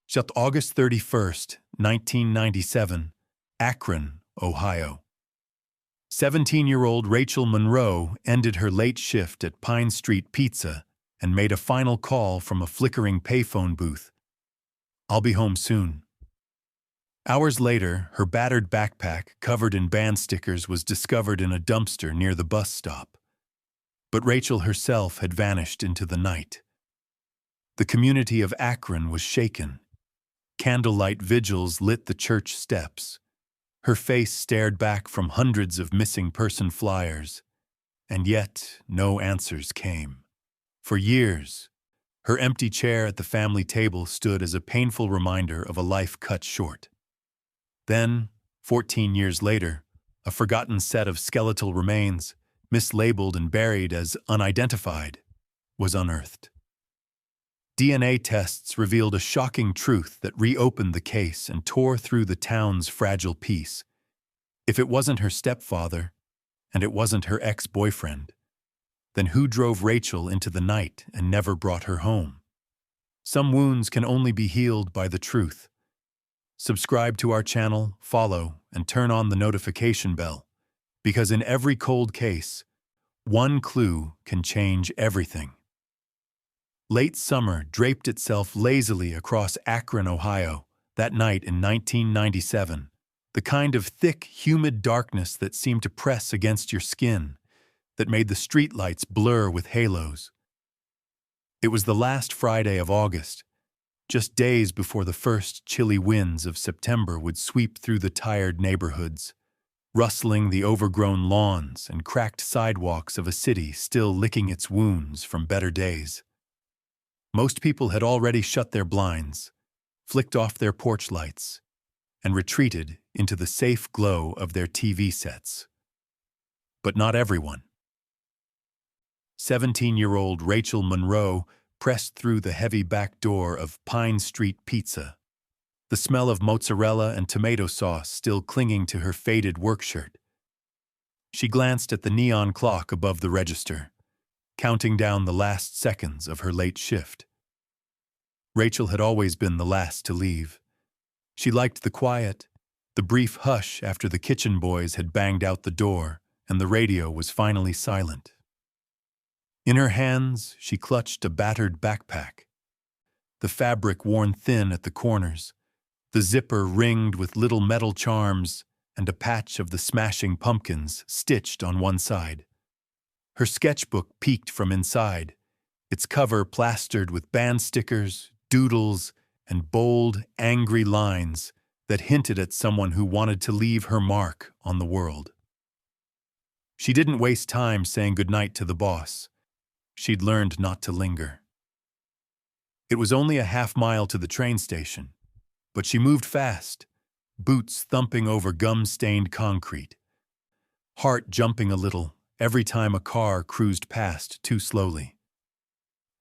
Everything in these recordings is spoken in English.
Shut August 31st, 1997, Akron, Ohio. 17-year-old Rachel Monroe ended her late shift at Pine Street Pizza and made a final call from a flickering payphone booth. "I'll be home soon." Hours later, her battered backpack, covered in band stickers, was discovered in a dumpster near the bus stop. But Rachel herself had vanished into the night. The community of Akron was shaken. Candlelight vigils lit the church steps. Her face stared back from hundreds of missing person flyers, and yet no answers came. For years, her empty chair at the family table stood as a painful reminder of a life cut short. Then, 14 years later, a forgotten set of skeletal remains, mislabeled and buried as unidentified, was unearthed. DNA tests revealed a shocking truth that reopened the case and tore through the town's fragile peace. If it wasn't her stepfather, and it wasn't her ex-boyfriend, then who drove Rachel into the night and never brought her home? Some wounds can only be healed by the truth. Subscribe to our channel, follow, and turn on the notification bell, because in every cold case, one clue can change everything. Late summer draped itself lazily across Akron, Ohio, that night in 1997, the kind of thick, humid darkness that seemed to press against your skin, that made the streetlights blur with halos. It was the last Friday of August, just days before the first chilly winds of September would sweep through the tired neighborhoods, rustling the overgrown lawns and cracked sidewalks of a city still licking its wounds from better days. Most people had already shut their blinds, flicked off their porch lights, and retreated into the safe glow of their TV sets. But not everyone. 17-year-old Rachel Monroe pressed through the heavy back door of Pine Street Pizza, the smell of mozzarella and tomato sauce still clinging to her faded work shirt. She glanced at the neon clock above the register, counting down the last seconds of her late shift. Rachel had always been the last to leave. She liked the quiet, the brief hush after the kitchen boys had banged out the door and the radio was finally silent. In her hands, she clutched a battered backpack, the fabric worn thin at the corners, the zipper ringed with little metal charms, and a patch of the Smashing Pumpkins stitched on one side. Her sketchbook peeked from inside, its cover plastered with band stickers, doodles, and bold, angry lines that hinted at someone who wanted to leave her mark on the world. She didn't waste time saying goodnight to the boss. She'd learned not to linger. It was only a half-mile to the train station, but she moved fast, boots thumping over gum-stained concrete, heart jumping a little every time a car cruised past too slowly.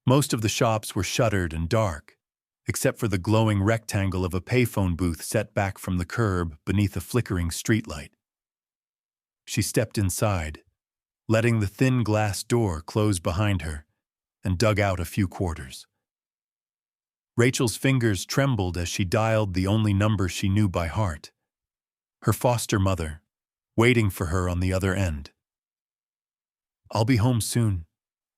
Most of the shops were shuttered and dark, except for the glowing rectangle of a payphone booth set back from the curb beneath a flickering streetlight. She stepped inside, letting the thin glass door close behind her, and dug out a few quarters. Rachel's fingers trembled as she dialed the only number she knew by heart. Her foster mother, waiting for her on the other end. "I'll be home soon,"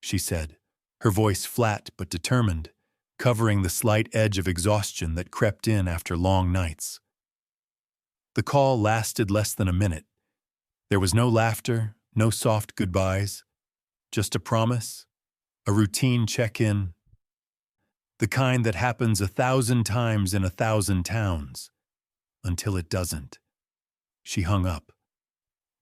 she said, her voice flat but determined, covering the slight edge of exhaustion that crept in after long nights. The call lasted less than a minute. There was no laughter, no soft goodbyes, just a promise, a routine check-in, the kind that happens 1,000 times in 1,000 towns, until it doesn't. She hung up.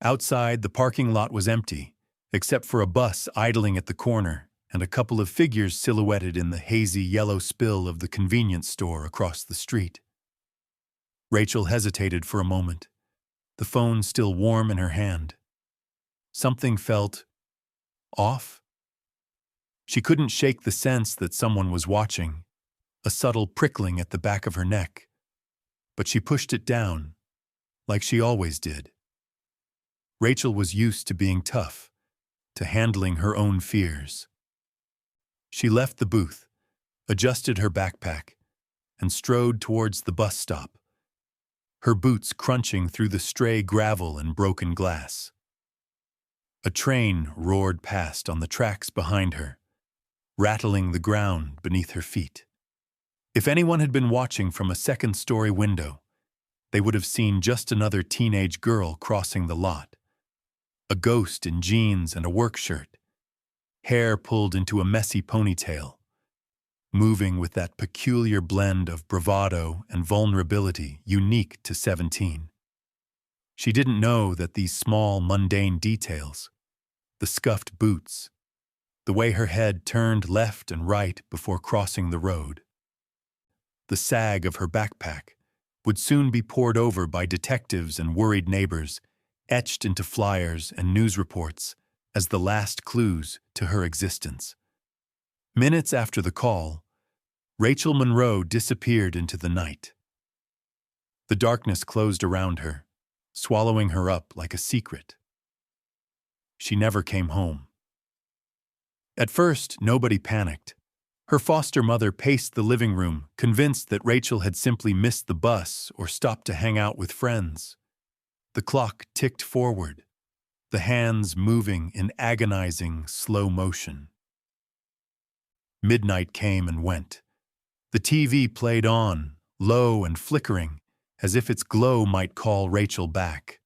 Outside, the parking lot was empty, except for a bus idling at the corner and a couple of figures silhouetted in the hazy yellow spill of the convenience store across the street. Rachel hesitated for a moment, the phone still warm in her hand. Something felt off. She couldn't shake the sense that someone was watching, a subtle prickling at the back of her neck, but she pushed it down, like she always did. Rachel was used to being tough, to handling her own fears. She left the booth, adjusted her backpack, and strode towards the bus stop, her boots crunching through the stray gravel and broken glass. A train roared past on the tracks behind her, rattling the ground beneath her feet. If anyone had been watching from a second-story window, they would have seen just another teenage girl crossing the lot, a ghost in jeans and a work shirt, hair pulled into a messy ponytail, moving with that peculiar blend of bravado and vulnerability unique to 17. She didn't know that these small, mundane details, the scuffed boots, the way her head turned left and right before crossing the road, the sag of her backpack, would soon be pored over by detectives and worried neighbors, etched into flyers and news reports as the last clues to her existence. Minutes after the call, Rachel Monroe disappeared into the night. The darkness closed around her, swallowing her up like a secret. She never came home. At first, nobody panicked. Her foster mother paced the living room, convinced that Rachel had simply missed the bus or stopped to hang out with friends. The clock ticked forward, the hands moving in agonizing slow motion. Midnight came and went. The TV played on, low and flickering, as if its glow might call Rachel back.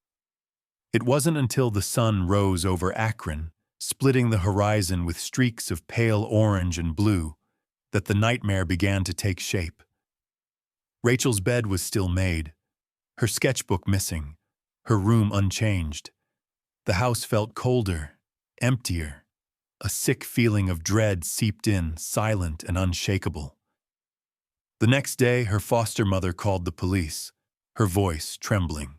It wasn't until the sun rose over Akron, splitting the horizon with streaks of pale orange and blue, that the nightmare began to take shape. Rachel's bed was still made, her sketchbook missing, her room unchanged. The house felt colder, emptier. A sick feeling of dread seeped in, silent and unshakable. The next day, her foster mother called the police, her voice trembling.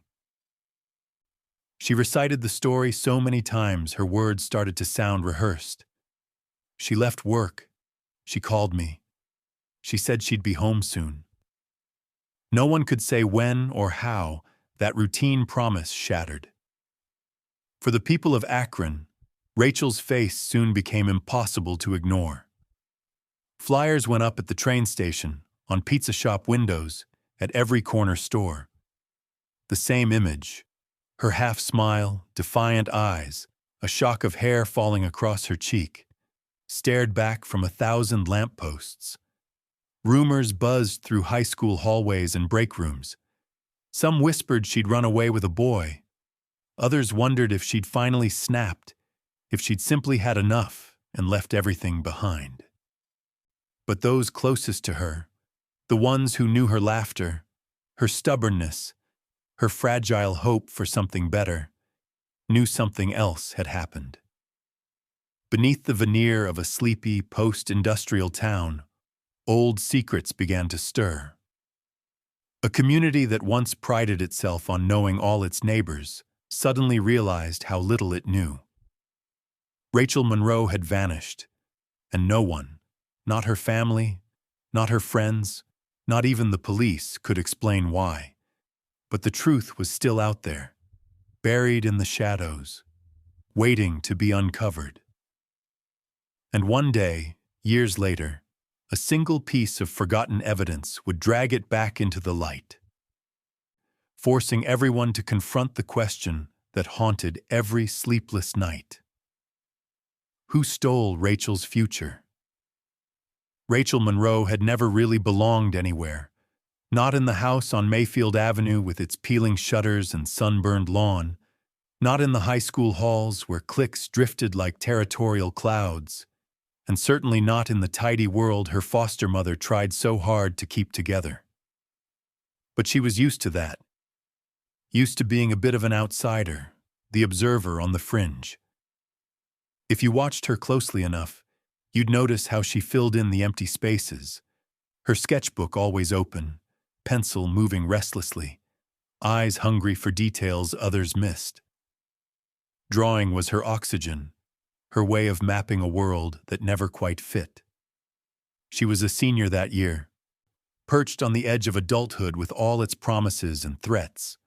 She recited the story so many times her words started to sound rehearsed. She left work. She called me. She said she'd be home soon. No one could say when or how that routine promise shattered. For the people of Akron, Rachel's face soon became impossible to ignore. Flyers went up at the train station, on pizza shop windows, at every corner store. The same image, her half-smile, defiant eyes, a shock of hair falling across her cheek, stared back from 1,000 lampposts. Rumors buzzed through high school hallways and break rooms. Some whispered she'd run away with a boy. Others wondered if she'd finally snapped, if she'd simply had enough and left everything behind. But those closest to her, the ones who knew her laughter, her stubbornness, her fragile hope for something better, knew something else had happened. Beneath the veneer of a sleepy, post-industrial town, old secrets began to stir. A community that once prided itself on knowing all its neighbors suddenly realized how little it knew. Rachel Monroe had vanished, and no one, not her family, not her friends, not even the police, could explain why. But the truth was still out there, buried in the shadows, waiting to be uncovered. And one day, years later, a single piece of forgotten evidence would drag it back into the light, forcing everyone to confront the question that haunted every sleepless night. Who stole Rachel's future? Rachel Monroe had never really belonged anywhere, not in the house on Mayfield Avenue with its peeling shutters and sunburned lawn, not in the high school halls where cliques drifted like territorial clouds, and certainly not in the tidy world her foster mother tried so hard to keep together. But she was used to that, used to being a bit of an outsider, the observer on the fringe. If you watched her closely enough, you'd notice how she filled in the empty spaces, her sketchbook always open, pencil moving restlessly, eyes hungry for details others missed. Drawing was her oxygen, her way of mapping a world that never quite fit. She was a senior that year, perched on the edge of adulthood with all its promises and threats.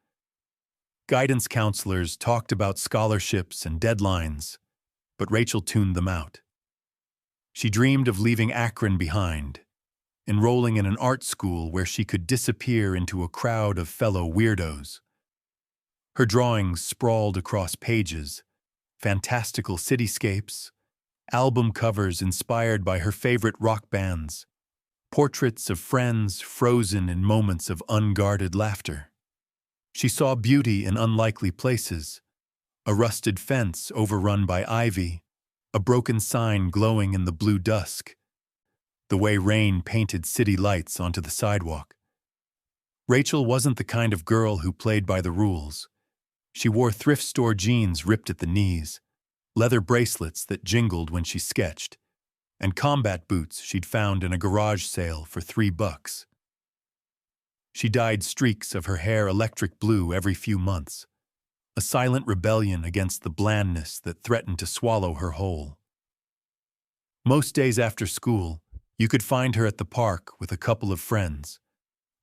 Guidance counselors talked about scholarships and deadlines, but Rachel tuned them out. She dreamed of leaving Akron behind, enrolling in an art school where she could disappear into a crowd of fellow weirdos. Her drawings sprawled across pages, fantastical cityscapes, album covers inspired by her favorite rock bands, portraits of friends frozen in moments of unguarded laughter. She saw beauty in unlikely places, a rusted fence overrun by ivy, a broken sign glowing in the blue dusk, the way rain painted city lights onto the sidewalk. Rachel wasn't the kind of girl who played by the rules. She wore thrift store jeans ripped at the knees, leather bracelets that jingled when she sketched, and combat boots she'd found in a garage sale for $3. She dyed streaks of her hair electric blue every few months, a silent rebellion against the blandness that threatened to swallow her whole. Most days after school, you could find her at the park with a couple of friends.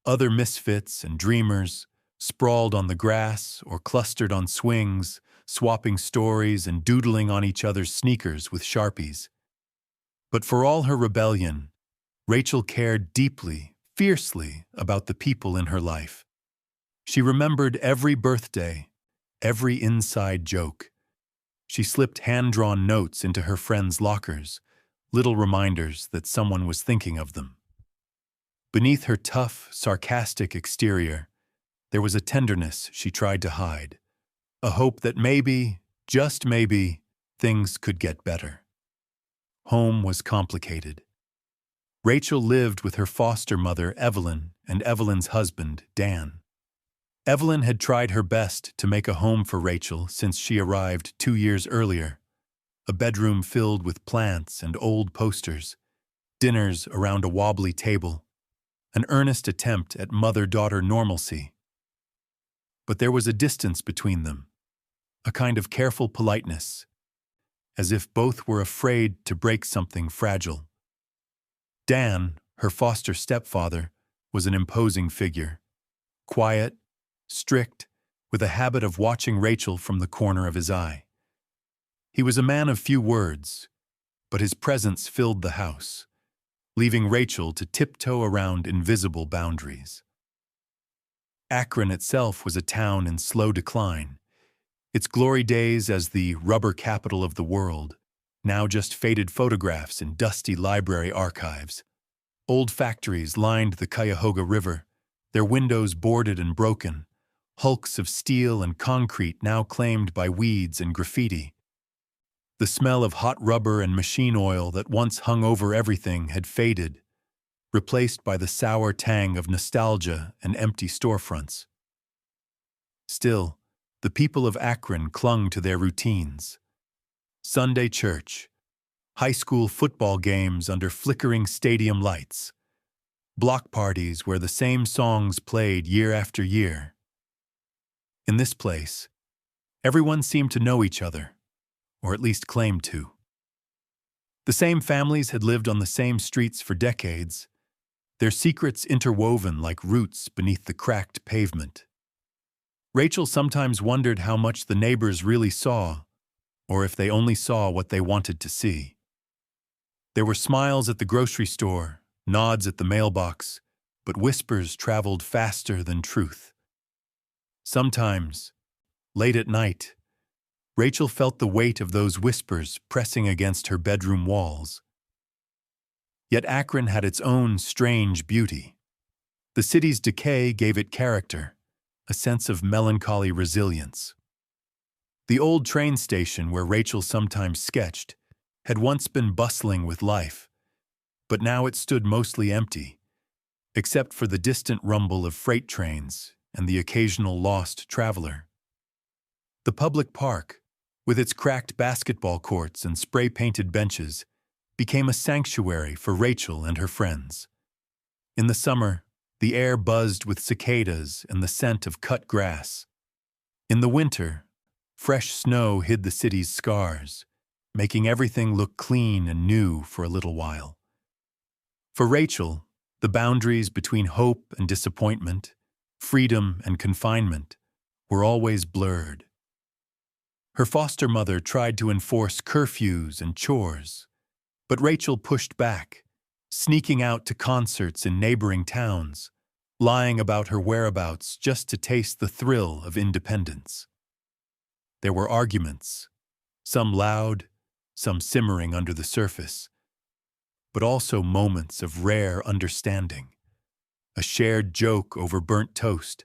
Other misfits and dreamers, sprawled on the grass or clustered on swings, swapping stories and doodling on each other's sneakers with Sharpies. But for all her rebellion, Rachel cared deeply, fiercely about the people in her life. She remembered every birthday, every inside joke. She slipped hand-drawn notes into her friends' lockers, little reminders that someone was thinking of them. Beneath her tough, sarcastic exterior, there was a tenderness she tried to hide, a hope that maybe, just maybe, things could get better. Home was complicated. Rachel lived with her foster mother, Evelyn, and Evelyn's husband, Dan. Evelyn had tried her best to make a home for Rachel since she arrived 2 years earlier. A bedroom filled with plants and old posters, dinners around a wobbly table, an earnest attempt at mother-daughter normalcy. But there was a distance between them, a kind of careful politeness, as if both were afraid to break something fragile. Dan, her foster stepfather, was an imposing figure, quiet, strict, with a habit of watching Rachel from the corner of his eye. He was a man of few words, but his presence filled the house, leaving Rachel to tiptoe around invisible boundaries. Akron itself was a town in slow decline, its glory days as the rubber capital of the world, now just faded photographs in dusty library archives. Old factories lined the Cuyahoga River, their windows boarded and broken, hulks of steel and concrete now claimed by weeds and graffiti. The smell of hot rubber and machine oil that once hung over everything had faded, replaced by the sour tang of nostalgia and empty storefronts. Still, the people of Akron clung to their routines. Sunday church, high school football games under flickering stadium lights, block parties where the same songs played year after year. In this place, everyone seemed to know each other, or at least claimed to. The same families had lived on the same streets for decades, their secrets interwoven like roots beneath the cracked pavement. Rachel sometimes wondered how much the neighbors really saw, or if they only saw what they wanted to see. There were smiles at the grocery store, nods at the mailbox, but whispers traveled faster than truth. Sometimes, late at night, Rachel felt the weight of those whispers pressing against her bedroom walls. Yet Akron had its own strange beauty. The city's decay gave it character, a sense of melancholy resilience. The old train station where Rachel sometimes sketched had once been bustling with life, but now it stood mostly empty, except for the distant rumble of freight trains and the occasional lost traveler. The public park, with its cracked basketball courts and spray-painted benches, became a sanctuary for Rachel and her friends. In the summer, the air buzzed with cicadas and the scent of cut grass. In the winter, fresh snow hid the city's scars, making everything look clean and new for a little while. For Rachel, the boundaries between hope and disappointment, freedom and confinement, were always blurred. Her foster mother tried to enforce curfews and chores, but Rachel pushed back, sneaking out to concerts in neighboring towns, lying about her whereabouts just to taste the thrill of independence. There were arguments, some loud, some simmering under the surface, but also moments of rare understanding. A shared joke over burnt toast,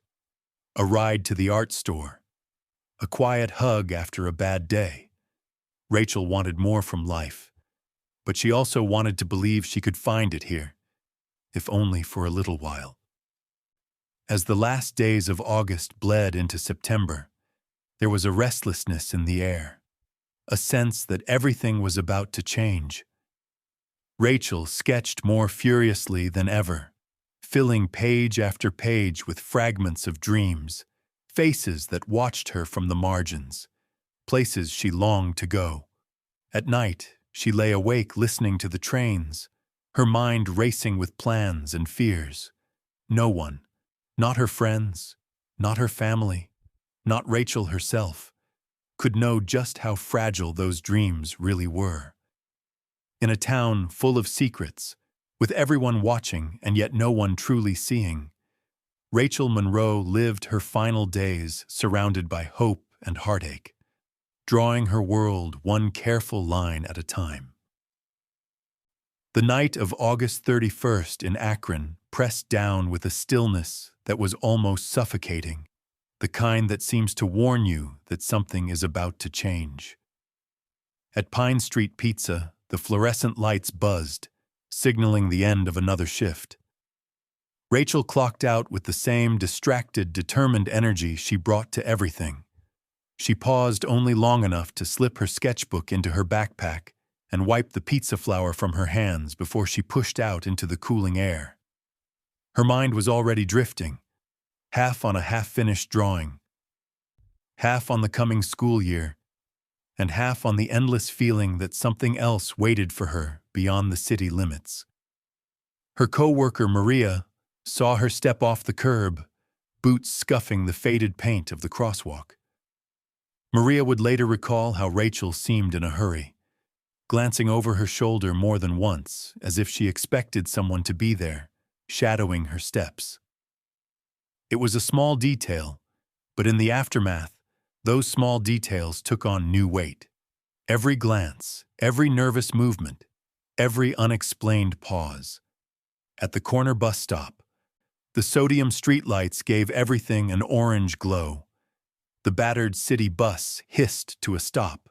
a ride to the art store, a quiet hug after a bad day. Rachel wanted more from life, but she also wanted to believe she could find it here, if only for a little while. As the last days of August bled into September, there was a restlessness in the air, a sense that everything was about to change. Rachel sketched more furiously than ever, filling page after page with fragments of dreams, faces that watched her from the margins, places she longed to go. At night, she lay awake listening to the trains, her mind racing with plans and fears. No one, not her friends, not her family, not Rachel herself, could know just how fragile those dreams really were. In a town full of secrets, with everyone watching and yet no one truly seeing, Rachel Monroe lived her final days surrounded by hope and heartache, drawing her world one careful line at a time. The night of August 31st in Akron pressed down with a stillness that was almost suffocating, the kind that seems to warn you that something is about to change. At Pine Street Pizza, the fluorescent lights buzzed, signaling the end of another shift. Rachel clocked out with the same distracted, determined energy she brought to everything. She paused only long enough to slip her sketchbook into her backpack and wipe the pizza flour from her hands before she pushed out into the cooling air. Her mind was already drifting, half on a half-finished drawing, half on the coming school year, and half on the endless feeling that something else waited for her beyond the city limits. Her co-worker Maria saw her step off the curb, boots scuffing the faded paint of the crosswalk. Maria would later recall how Rachel seemed in a hurry, glancing over her shoulder more than once as if she expected someone to be there, shadowing her steps. It was a small detail, but in the aftermath, those small details took on new weight. Every glance, every nervous movement, every unexplained pause. At the corner bus stop, the sodium streetlights gave everything an orange glow. The battered city bus hissed to a stop,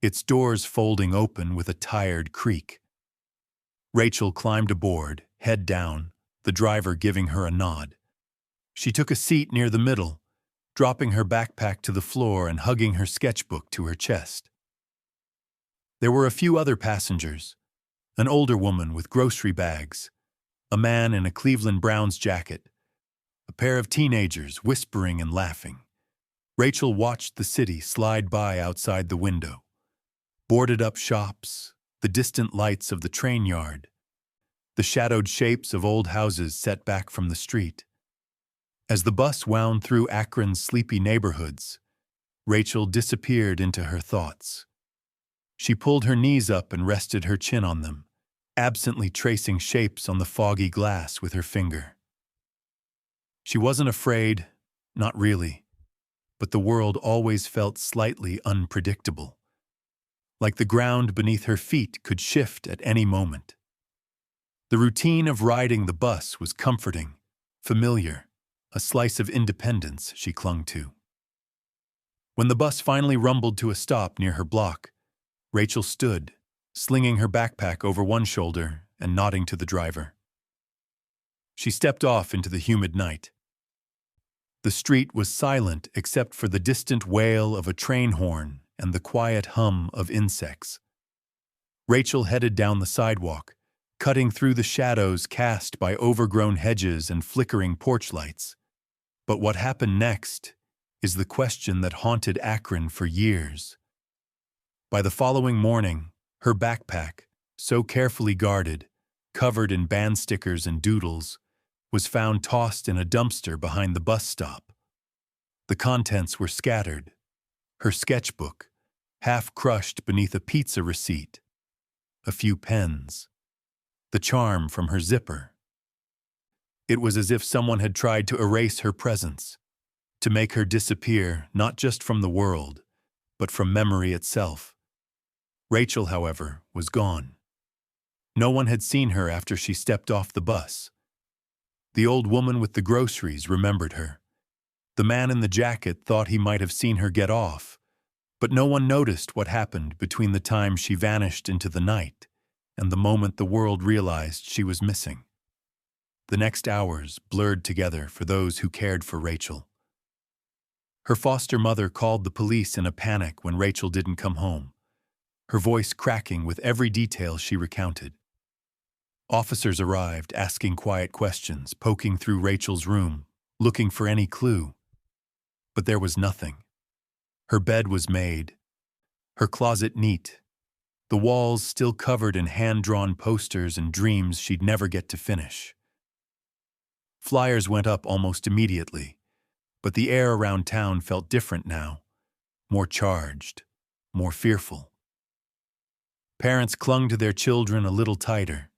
its doors folding open with a tired creak. Rachel climbed aboard, head down, the driver giving her a nod. She took a seat near the middle, dropping her backpack to the floor and hugging her sketchbook to her chest. There were a few other passengers, an older woman with grocery bags, a man in a Cleveland Browns jacket, a pair of teenagers whispering and laughing. Rachel watched the city slide by outside the window. Boarded-up shops, the distant lights of the train yard, the shadowed shapes of old houses set back from the street. As the bus wound through Akron's sleepy neighborhoods, Rachel disappeared into her thoughts. She pulled her knees up and rested her chin on them, absently tracing shapes on the foggy glass with her finger. She wasn't afraid, not really, but the world always felt slightly unpredictable, like the ground beneath her feet could shift at any moment. The routine of riding the bus was comforting, familiar, a slice of independence she clung to. When the bus finally rumbled to a stop near her block, Rachel stood, slinging her backpack over one shoulder and nodding to the driver. She stepped off into the humid night. The street was silent except for the distant wail of a train horn and the quiet hum of insects. Rachel headed down the sidewalk, cutting through the shadows cast by overgrown hedges and flickering porch lights. But what happened next is the question that haunted Akron for years. By the following morning, her backpack, so carefully guarded, covered in band stickers and doodles, was found tossed in a dumpster behind the bus stop. The contents were scattered. Her sketchbook, half crushed beneath a pizza receipt, a few pens. the charm from her zipper. It was as if someone had tried to erase her presence, to make her disappear not just from the world, but from memory itself. Rachel, however, was gone. No one had seen her after she stepped off the bus. The old woman with the groceries remembered her. The man in the jacket thought he might have seen her get off, but no one noticed what happened between the time she vanished into the night and the moment the world realized she was missing. The next hours blurred together for those who cared for Rachel. Her foster mother called the police in a panic when Rachel didn't come home, her voice cracking with every detail she recounted. Officers arrived, asking quiet questions, poking through Rachel's room, looking for any clue. But there was nothing. Her bed was made, her closet neat, the walls still covered in hand-drawn posters and dreams she'd never get to finish. Flyers went up almost immediately, but the air around town felt different now, more charged, more fearful. Parents clung to their children a little tighter,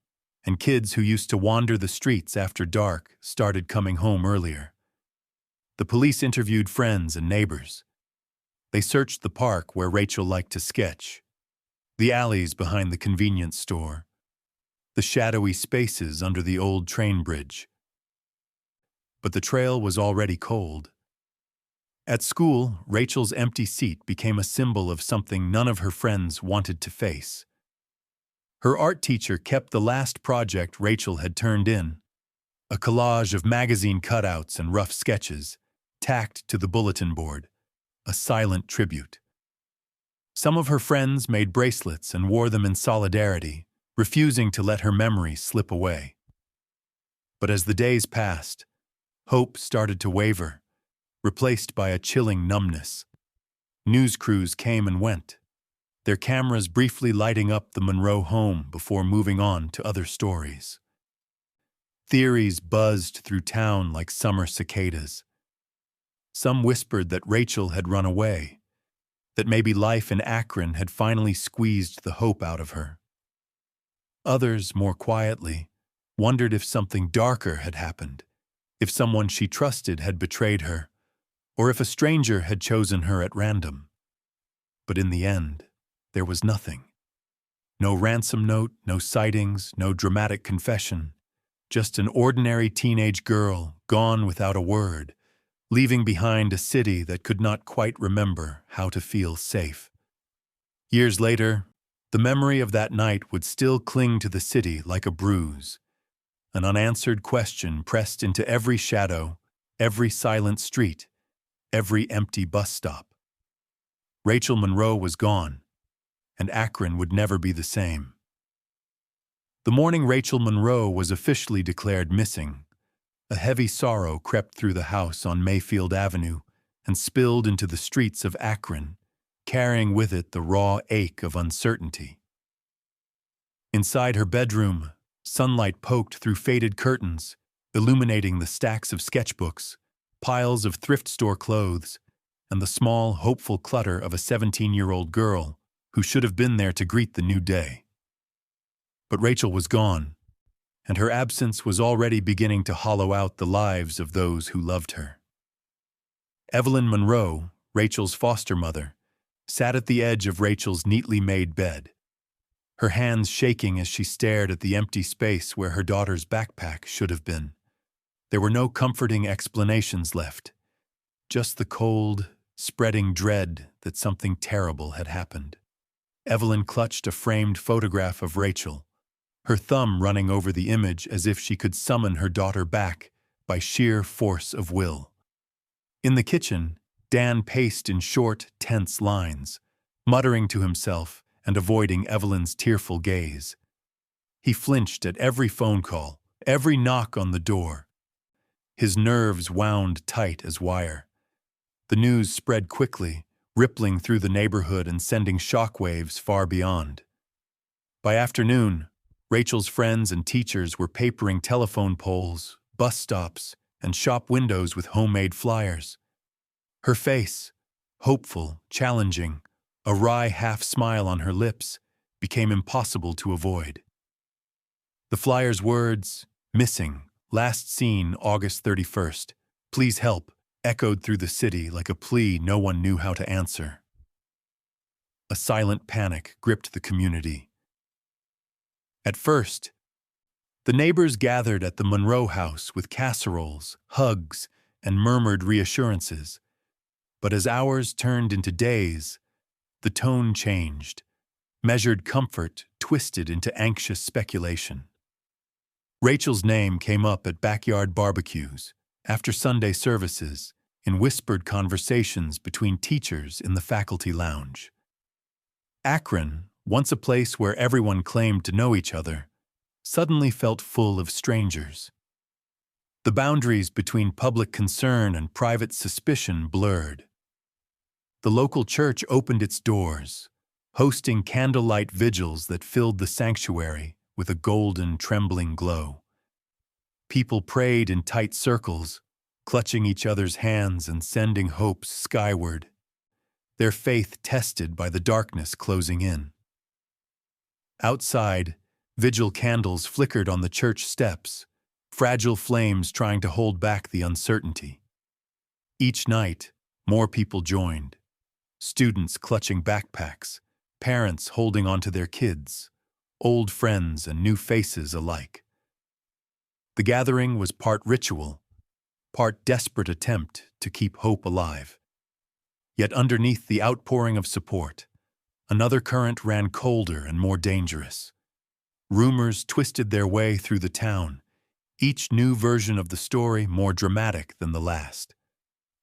and kids who used to wander the streets after dark started coming home earlier. The police interviewed friends and neighbors. They searched the park where Rachel liked to sketch, the alleys behind the convenience store, the shadowy spaces under the old train bridge. But the trail was already cold. At school, Rachel's empty seat became a symbol of something none of her friends wanted to face. Her art teacher kept the last project Rachel had turned in, a collage of magazine cutouts and rough sketches, tacked to the bulletin board, a silent tribute. Some of her friends made bracelets and wore them in solidarity, refusing to let her memory slip away. But as the days passed, hope started to waver, replaced by a chilling numbness. News crews came and went, their cameras briefly lighting up the Monroe home before moving on to other stories. Theories buzzed through town like summer cicadas. Some whispered that Rachel had run away, that maybe life in Akron had finally squeezed the hope out of her. Others, more quietly, wondered if something darker had happened, if someone she trusted had betrayed her, or if a stranger had chosen her at random. But in the end, there was nothing. No ransom note, no sightings, no dramatic confession, just an ordinary teenage girl gone without a word, leaving behind a city that could not quite remember how to feel safe. Years later, the memory of that night would still cling to the city like a bruise, an unanswered question pressed into every shadow, every silent street, every empty bus stop. Rachel Monroe was gone, and Akron would never be the same. The morning Rachel Monroe was officially declared missing, a heavy sorrow crept through the house on Mayfield Avenue and spilled into the streets of Akron, carrying with it the raw ache of uncertainty. Inside her bedroom, sunlight poked through faded curtains, illuminating the stacks of sketchbooks, piles of thrift store clothes, and the small, hopeful clutter of a 17-year-old girl who should have been there to greet the new day. But Rachel was gone, and her absence was already beginning to hollow out the lives of those who loved her. Evelyn Monroe, Rachel's foster mother, sat at the edge of Rachel's neatly made bed, her hands shaking as she stared at the empty space where her daughter's backpack should have been. There were no comforting explanations left, just the cold, spreading dread that something terrible had happened. Evelyn clutched a framed photograph of Rachel, her thumb running over the image as if she could summon her daughter back by sheer force of will. In the kitchen, Dan paced in short, tense lines, muttering to himself and avoiding Evelyn's tearful gaze. He flinched at every phone call, every knock on the door. His nerves wound tight as wire. The news spread quickly, rippling through the neighborhood and sending shockwaves far beyond. By afternoon, Rachel's friends and teachers were papering telephone poles, bus stops, and shop windows with homemade flyers. Her face, hopeful, challenging, a wry half-smile on her lips, became impossible to avoid. The flyer's words, "Missing, last seen August 31st, please help," echoed through the city like a plea no one knew how to answer. A silent panic gripped the community. At first, the neighbors gathered at the Monroe house with casseroles, hugs, and murmured reassurances. But as hours turned into days, the tone changed. Measured comfort twisted into anxious speculation. Rachel's name came up at backyard barbecues, after Sunday services, in whispered conversations between teachers in the faculty lounge. Akron, once a place where everyone claimed to know each other, suddenly felt full of strangers. The boundaries between public concern and private suspicion blurred. The local church opened its doors, hosting candlelight vigils that filled the sanctuary with a golden, trembling glow. People prayed in tight circles, clutching each other's hands and sending hopes skyward, their faith tested by the darkness closing in. Outside, vigil candles flickered on the church steps, fragile flames trying to hold back the uncertainty. Each night, more people joined. Students clutching backpacks, parents holding onto their kids, old friends and new faces alike. The gathering was part ritual, part desperate attempt to keep hope alive. Yet underneath the outpouring of support, another current ran colder and more dangerous. Rumors twisted their way through the town, each new version of the story more dramatic than the last.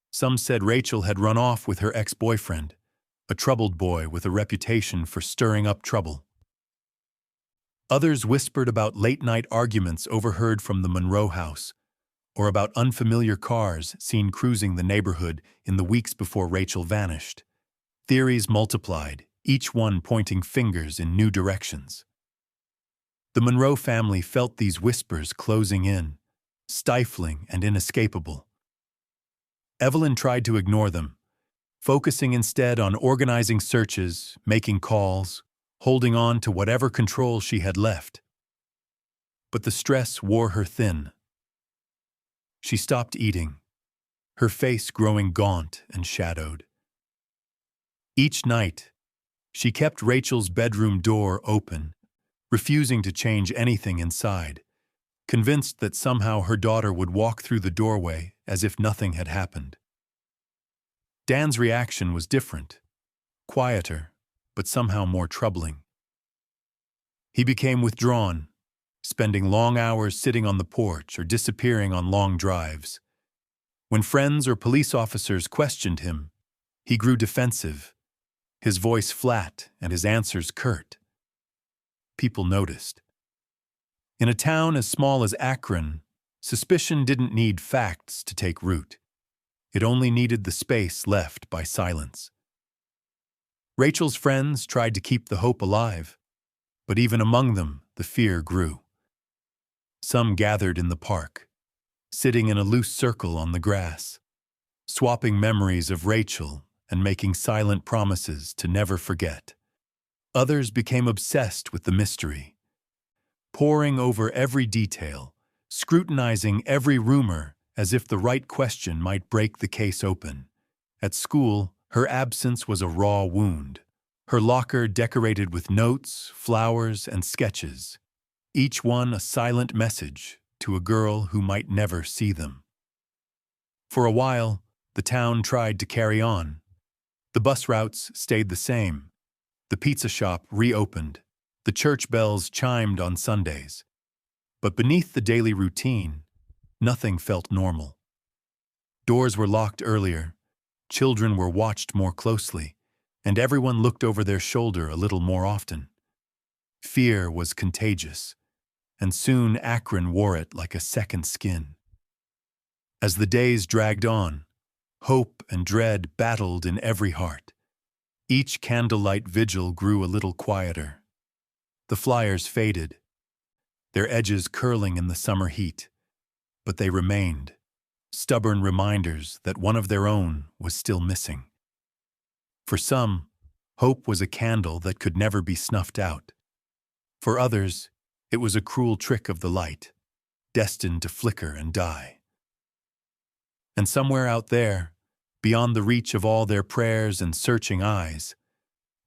Some said Rachel had run off with her ex-boyfriend, a troubled boy with a reputation for stirring up trouble. Others whispered about late-night arguments overheard from the Monroe house, or about unfamiliar cars seen cruising the neighborhood in the weeks before Rachel vanished. Theories multiplied, each one pointing fingers in new directions. The Monroe family felt these whispers closing in, stifling and inescapable. Evelyn tried to ignore them, focusing instead on organizing searches, making calls, holding on to whatever control she had left. But the stress wore her thin. She stopped eating, her face growing gaunt and shadowed. Each night, she kept Rachel's bedroom door open, refusing to change anything inside, convinced that somehow her daughter would walk through the doorway as if nothing had happened. Dan's reaction was different, quieter, but somehow more troubling. He became withdrawn, spending long hours sitting on the porch or disappearing on long drives. When friends or police officers questioned him, he grew defensive, his voice flat and his answers curt. People noticed. In a town as small as Akron, suspicion didn't need facts to take root. It only needed the space left by silence. Rachel's friends tried to keep the hope alive, but even among them, the fear grew. Some gathered in the park, sitting in a loose circle on the grass, swapping memories of Rachel and making silent promises to never forget. Others became obsessed with the mystery, poring over every detail, scrutinizing every rumor as if the right question might break the case open. At school, her absence was a raw wound, her locker decorated with notes, flowers, and sketches, each one a silent message to a girl who might never see them. For a while, the town tried to carry on. The bus routes stayed the same. The pizza shop reopened. The church bells chimed on Sundays. But beneath the daily routine, nothing felt normal. Doors were locked earlier, children were watched more closely, and everyone looked over their shoulder a little more often. Fear was contagious, and soon Akron wore it like a second skin. As the days dragged on, hope and dread battled in every heart. Each candlelight vigil grew a little quieter. The flyers faded, their edges curling in the summer heat, but they remained, stubborn reminders that one of their own was still missing. For some, hope was a candle that could never be snuffed out. For others, It was a cruel trick of the light, destined to flicker and die. And somewhere out there, beyond the reach of all their prayers and searching eyes,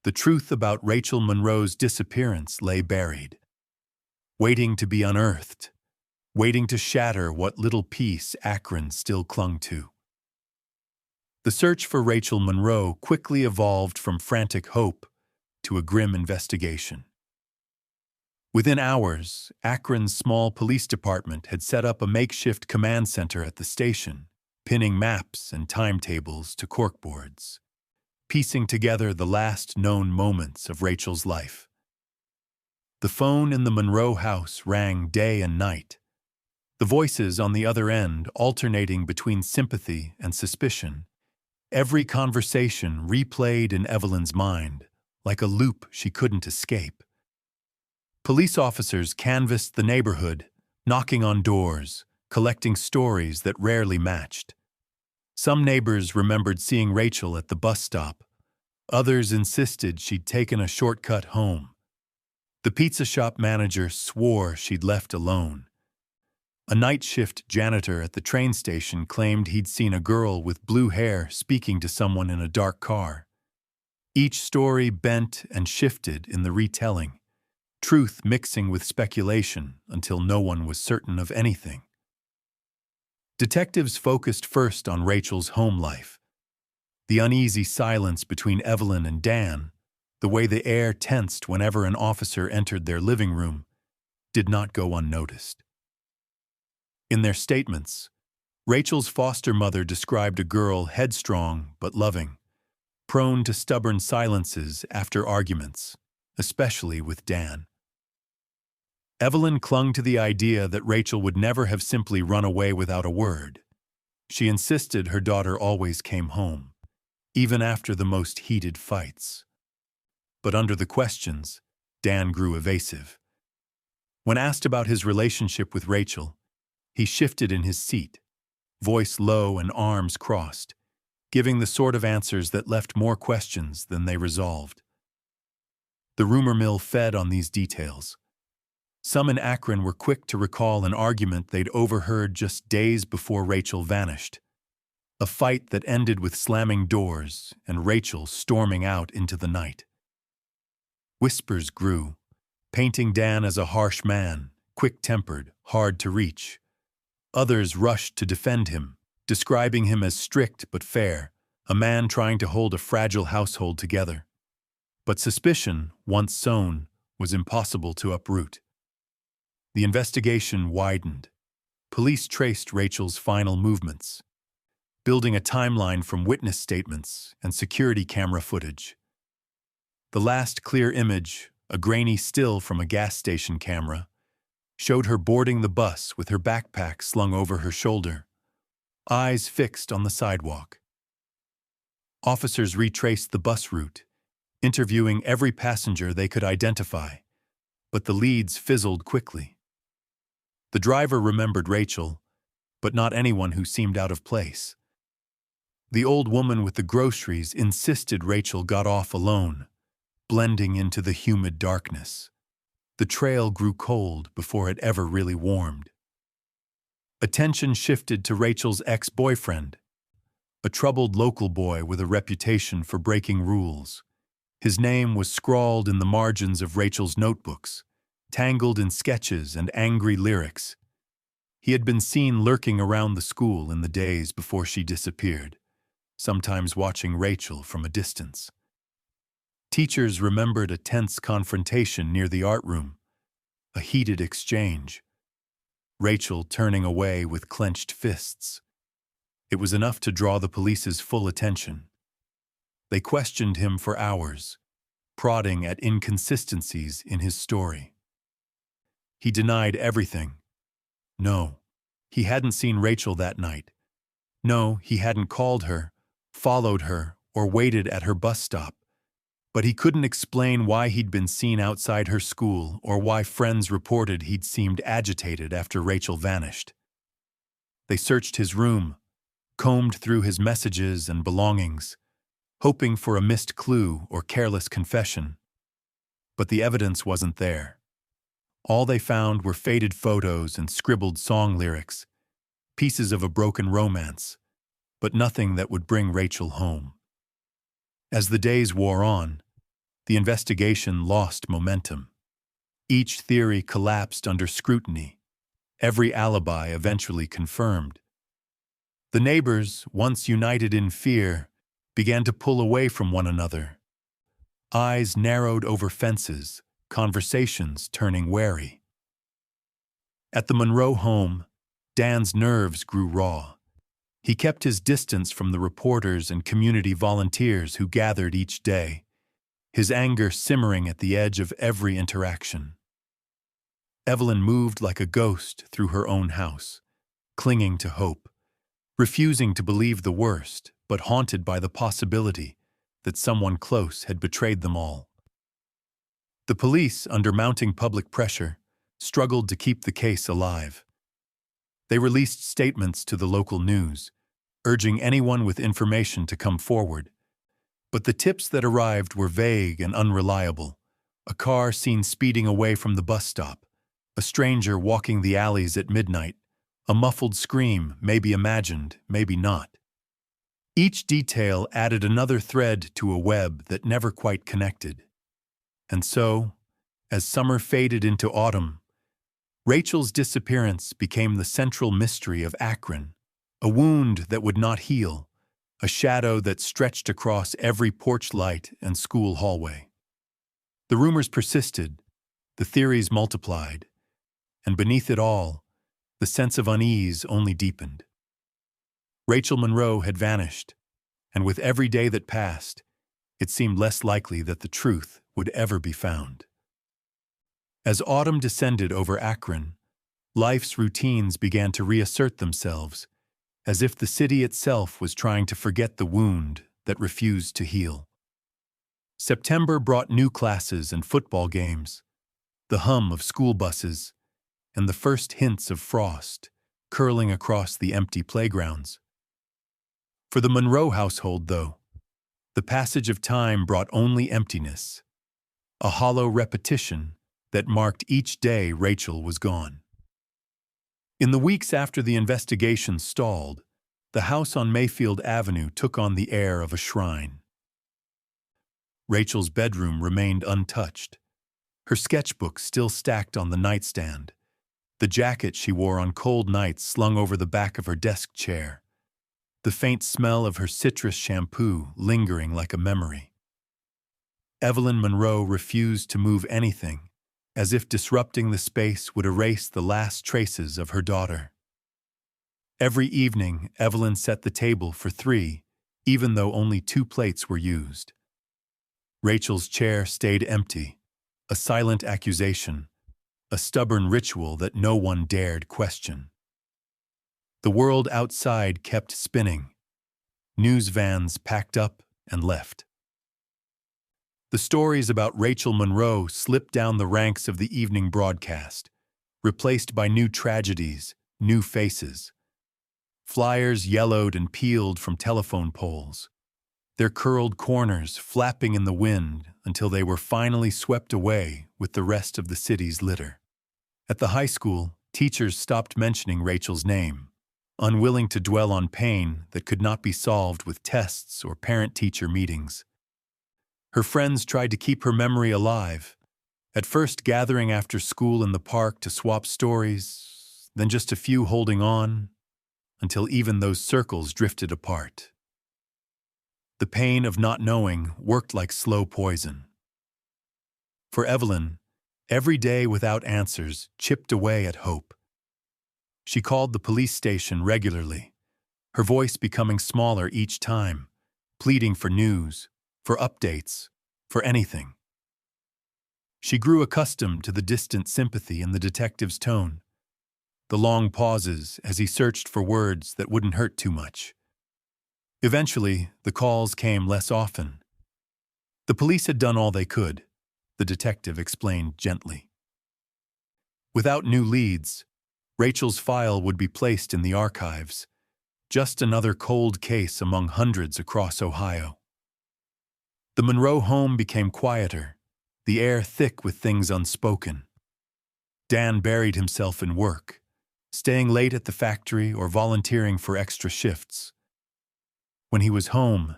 the truth about Rachel Monroe's disappearance lay buried, waiting to be unearthed, waiting to shatter what little piece Akron still clung to. The search for Rachel Monroe quickly evolved from frantic hope to a grim investigation. Within hours, Akron's small police department had set up a makeshift command center at the station, pinning maps and timetables to corkboards, piecing together the last known moments of Rachel's life. The phone in the Monroe house rang day and night, the voices on the other end alternating between sympathy and suspicion, every conversation replayed in Evelyn's mind, like a loop she couldn't escape. Police officers canvassed the neighborhood, knocking on doors, collecting stories that rarely matched. Some neighbors remembered seeing Rachel at the bus stop. Others insisted she'd taken a shortcut home. The pizza shop manager swore she'd left alone. A night shift janitor at the train station claimed he'd seen a girl with blue hair speaking to someone in a dark car. Each story bent and shifted in the retelling, truth mixing with speculation until no one was certain of anything. Detectives focused first on Rachel's home life. The uneasy silence between Evelyn and Dan, the way the air tensed whenever an officer entered their living room, did not go unnoticed. In their statements, Rachel's foster mother described a girl headstrong but loving, prone to stubborn silences after arguments, especially with Dan. Evelyn clung to the idea that Rachel would never have simply run away without a word. She insisted her daughter always came home, even after the most heated fights. But under the questions, Dan grew evasive. When asked about his relationship with Rachel, he shifted in his seat, voice low and arms crossed, giving the sort of answers that left more questions than they resolved. The rumor mill fed on these details. Some in Akron were quick to recall an argument they'd overheard just days before Rachel vanished, a fight that ended with slamming doors and Rachel storming out into the night. Whispers grew, painting Dan as a harsh man, quick-tempered, hard to reach. Others rushed to defend him, describing him as strict but fair, a man trying to hold a fragile household together. But suspicion, once sown, was impossible to uproot. The investigation widened. Police traced Rachel's final movements, building a timeline from witness statements and security camera footage. The last clear image, a grainy still from a gas station camera, showed her boarding the bus with her backpack slung over her shoulder, eyes fixed on the sidewalk. Officers retraced the bus route, interviewing every passenger they could identify, but the leads fizzled quickly. The driver remembered Rachel, but not anyone who seemed out of place. The old woman with the groceries insisted Rachel got off alone, blending into the humid darkness. The trail grew cold before it ever really warmed. Attention shifted to Rachel's ex-boyfriend, a troubled local boy with a reputation for breaking rules. His name was scrawled in the margins of Rachel's notebooks, tangled in sketches and angry lyrics. He had been seen lurking around the school in the days before she disappeared, sometimes watching Rachel from a distance. Teachers remembered a tense confrontation near the art room, a heated exchange. Rachel turning away with clenched fists. It was enough to draw the police's full attention. They questioned him for hours, prodding at inconsistencies in his story. He denied everything. No, he hadn't seen Rachel that night. No, he hadn't called her, followed her, or waited at her bus stop. But he couldn't explain why he'd been seen outside her school or why friends reported he'd seemed agitated after Rachel vanished. They searched his room, combed through his messages and belongings, hoping for a missed clue or careless confession. But the evidence wasn't there. All they found were faded photos and scribbled song lyrics, pieces of a broken romance, but nothing that would bring Rachel home. As the days wore on, the investigation lost momentum. Each theory collapsed under scrutiny, every alibi eventually confirmed. The neighbors, once united in fear, began to pull away from one another. Eyes narrowed over fences, conversations turning wary. At the Monroe home, Dan's nerves grew raw. He kept his distance from the reporters and community volunteers who gathered each day, his anger simmering at the edge of every interaction. Evelyn moved like a ghost through her own house, clinging to hope, refusing to believe the worst, but haunted by the possibility that someone close had betrayed them all. The police, under mounting public pressure, struggled to keep the case alive. They released statements to the local news, urging anyone with information to come forward. But the tips that arrived were vague and unreliable. A car seen speeding away from the bus stop, a stranger walking the alleys at midnight, a muffled scream, maybe imagined, maybe not. Each detail added another thread to a web that never quite connected. And so, as summer faded into autumn, Rachel's disappearance became the central mystery of Akron, a wound that would not heal, a shadow that stretched across every porch light and school hallway. The rumors persisted, the theories multiplied, and beneath it all, the sense of unease only deepened. Rachel Monroe had vanished, and with every day that passed, it seemed less likely that the truth would ever be found. As autumn descended over Akron, life's routines began to reassert themselves, as if the city itself was trying to forget the wound that refused to heal. September brought new classes and football games, the hum of school buses, and the first hints of frost curling across the empty playgrounds. For the Monroe household, though, the passage of time brought only emptiness, a hollow repetition that marked each day Rachel was gone. In the weeks after the investigation stalled, the house on Mayfield Avenue took on the air of a shrine. Rachel's bedroom remained untouched, her sketchbook still stacked on the nightstand, the jacket she wore on cold nights slung over the back of her desk chair, the faint smell of her citrus shampoo lingering like a memory. Evelyn Monroe refused to move anything, as if disrupting the space would erase the last traces of her daughter. Every evening, Evelyn set the table for 3, even though only 2 plates were used. Rachel's chair stayed empty, a silent accusation, a stubborn ritual that no one dared question. The world outside kept spinning. News vans packed up and left. The stories about Rachel Monroe slipped down the ranks of the evening broadcast, replaced by new tragedies, new faces. Flyers yellowed and peeled from telephone poles, their curled corners flapping in the wind until they were finally swept away with the rest of the city's litter. At the high school, teachers stopped mentioning Rachel's name, unwilling to dwell on pain that could not be solved with tests or parent-teacher meetings. Her friends tried to keep her memory alive, at first gathering after school in the park to swap stories, then just a few holding on, until even those circles drifted apart. The pain of not knowing worked like slow poison. For Evelyn, every day without answers chipped away at hope. She called the police station regularly, her voice becoming smaller each time, pleading for news, for updates, for anything. She grew accustomed to the distant sympathy in the detective's tone, the long pauses as he searched for words that wouldn't hurt too much. Eventually, the calls came less often. The police had done all they could, the detective explained gently. Without new leads, Rachel's file would be placed in the archives, just another cold case among hundreds across Ohio. The Monroe home became quieter, the air thick with things unspoken. Dan buried himself in work, staying late at the factory or volunteering for extra shifts. When he was home,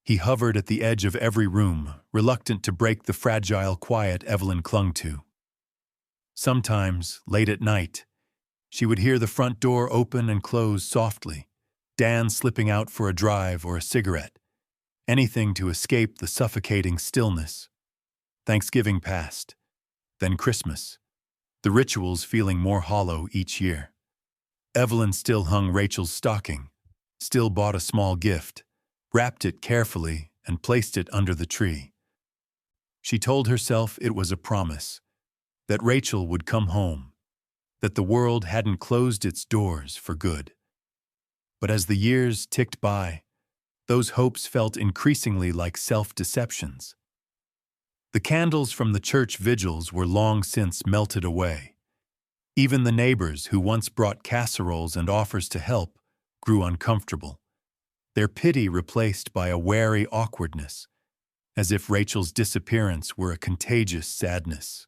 he hovered at the edge of every room, reluctant to break the fragile quiet Evelyn clung to. Sometimes, late at night, she would hear the front door open and close softly, Dan slipping out for a drive or a cigarette, anything to escape the suffocating stillness. Thanksgiving passed, then Christmas, the rituals feeling more hollow each year. Evelyn still hung Rachel's stocking, still bought a small gift, wrapped it carefully, and placed it under the tree. She told herself it was a promise, that Rachel would come home, that the world hadn't closed its doors for good. But as the years ticked by, those hopes felt increasingly like self-deceptions. The candles from the church vigils were long since melted away. Even the neighbors who once brought casseroles and offers to help grew uncomfortable, their pity replaced by a wary awkwardness, as if Rachel's disappearance were a contagious sadness.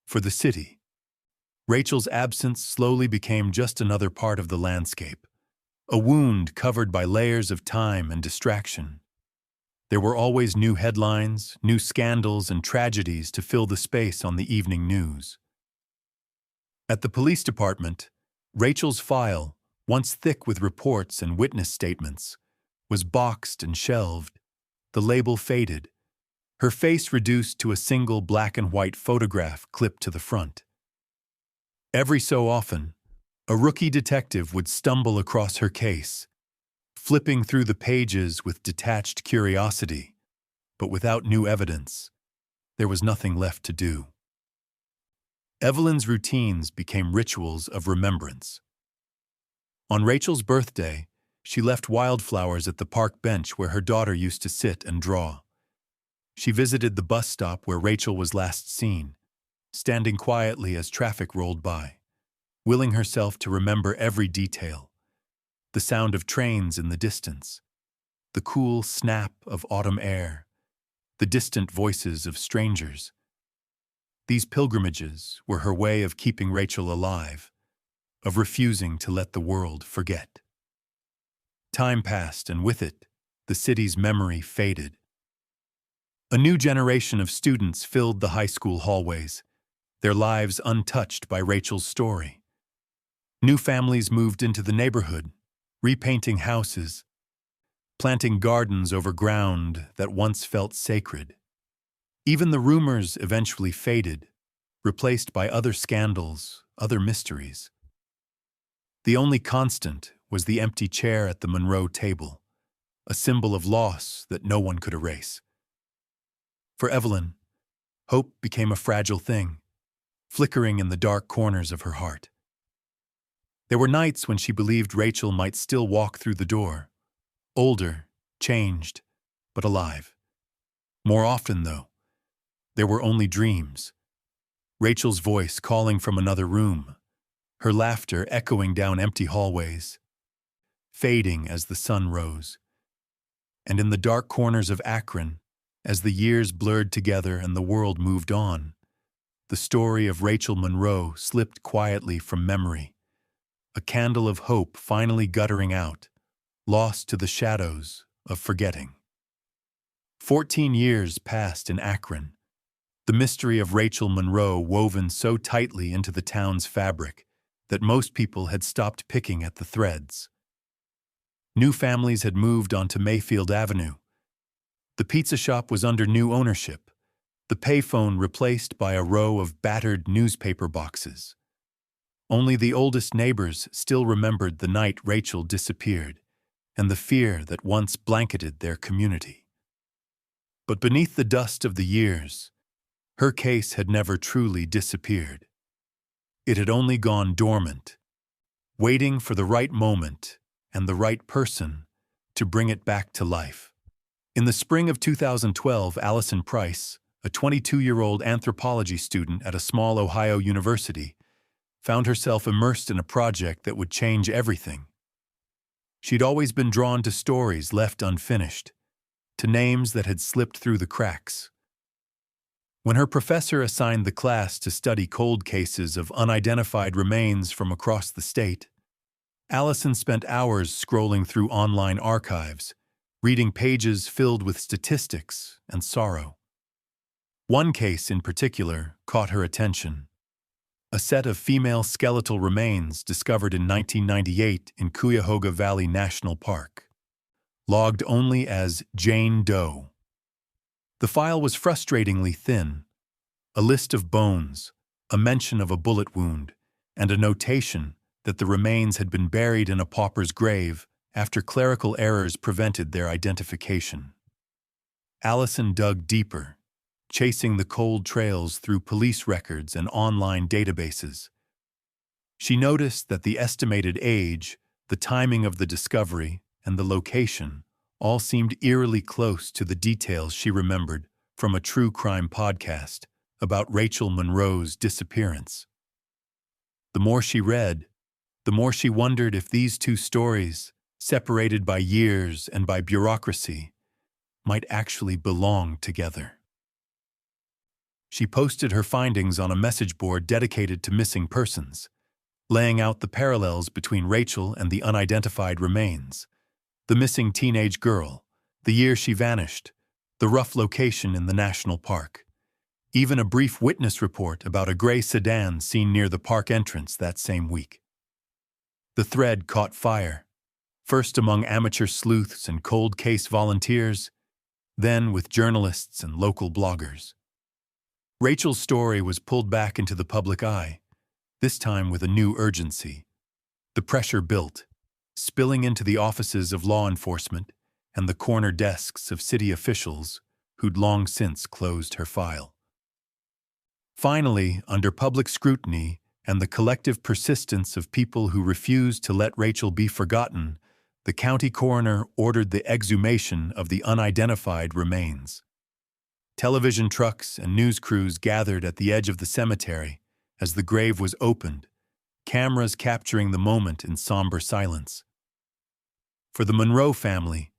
For the city, Rachel's absence slowly became just another part of the landscape, a wound covered by layers of time and distraction. There were always new headlines, new scandals, and tragedies to fill the space on the evening news. At the police department, Rachel's file, once thick with reports and witness statements, was boxed and shelved, the label faded, her face reduced to a single black and white photograph clipped to the front. Every so often, a rookie detective would stumble across her case, flipping through the pages with detached curiosity, but without new evidence, there was nothing left to do. Evelyn's routines became rituals of remembrance. On Rachel's birthday, she left wildflowers at the park bench where her daughter used to sit and draw. She visited the bus stop where Rachel was last seen, standing quietly as traffic rolled by, willing herself to remember every detail: the sound of trains in the distance, the cool snap of autumn air, the distant voices of strangers. These pilgrimages were her way of keeping Rachel alive, of refusing to let the world forget. Time passed, and with it, the city's memory faded. A new generation of students filled the high school hallways, their lives untouched by Rachel's story. New families moved into the neighborhood, repainting houses, planting gardens over ground that once felt sacred. Even the rumors eventually faded, replaced by other scandals, other mysteries. The only constant was the empty chair at the Monroe table, a symbol of loss that no one could erase. For Evelyn, hope became a fragile thing, flickering in the dark corners of her heart. There were nights when she believed Rachel might still walk through the door, older, changed, but alive. More often, though, there were only dreams. Rachel's voice calling from another room, her laughter echoing down empty hallways, fading as the sun rose. And in the dark corners of Akron, as the years blurred together and the world moved on, the story of Rachel Monroe slipped quietly from memory, a candle of hope finally guttering out, lost to the shadows of forgetting. 14 years passed in Akron, the mystery of Rachel Monroe woven so tightly into the town's fabric that most people had stopped picking at the threads. New families had moved onto Mayfield Avenue. The pizza shop was under new ownership, the payphone replaced by a row of battered newspaper boxes. Only the oldest neighbors still remembered the night Rachel disappeared and the fear that once blanketed their community. But beneath the dust of the years, her case had never truly disappeared. It had only gone dormant, waiting for the right moment and the right person to bring it back to life. In the spring of 2012, Allison Price, a 22-year-old anthropology student at a small Ohio university, found herself immersed in a project that would change everything. She'd always been drawn to stories left unfinished, to names that had slipped through the cracks. When her professor assigned the class to study cold cases of unidentified remains from across the state, Allison spent hours scrolling through online archives, reading pages filled with statistics and sorrow. One case in particular caught her attention. A set of female skeletal remains discovered in 1998 in Cuyahoga Valley National Park, logged only as Jane Doe. The file was frustratingly thin. A list of bones, a mention of a bullet wound, and a notation that the remains had been buried in a pauper's grave after clerical errors prevented their identification. Allison dug deeper, chasing the cold trails through police records and online databases. She noticed that the estimated age, the timing of the discovery, and the location all seemed eerily close to the details she remembered from a true crime podcast about Rachel Monroe's disappearance. The more she read, the more she wondered if these two stories, separated by years and by bureaucracy, might actually belong together. She posted her findings on a message board dedicated to missing persons, laying out the parallels between Rachel and the unidentified remains, the missing teenage girl, the year she vanished, the rough location in the national park, even a brief witness report about a gray sedan seen near the park entrance that same week. The thread caught fire, first among amateur sleuths and cold case volunteers, then with journalists and local bloggers. Rachel's story was pulled back into the public eye, this time with a new urgency. The pressure built, spilling into the offices of law enforcement and the corner desks of city officials who'd long since closed her file. Finally, under public scrutiny and the collective persistence of people who refused to let Rachel be forgotten, the county coroner ordered the exhumation of the unidentified remains. Television trucks and news crews gathered at the edge of the cemetery as the grave was opened, cameras capturing the moment in somber silence. For the Monroe family,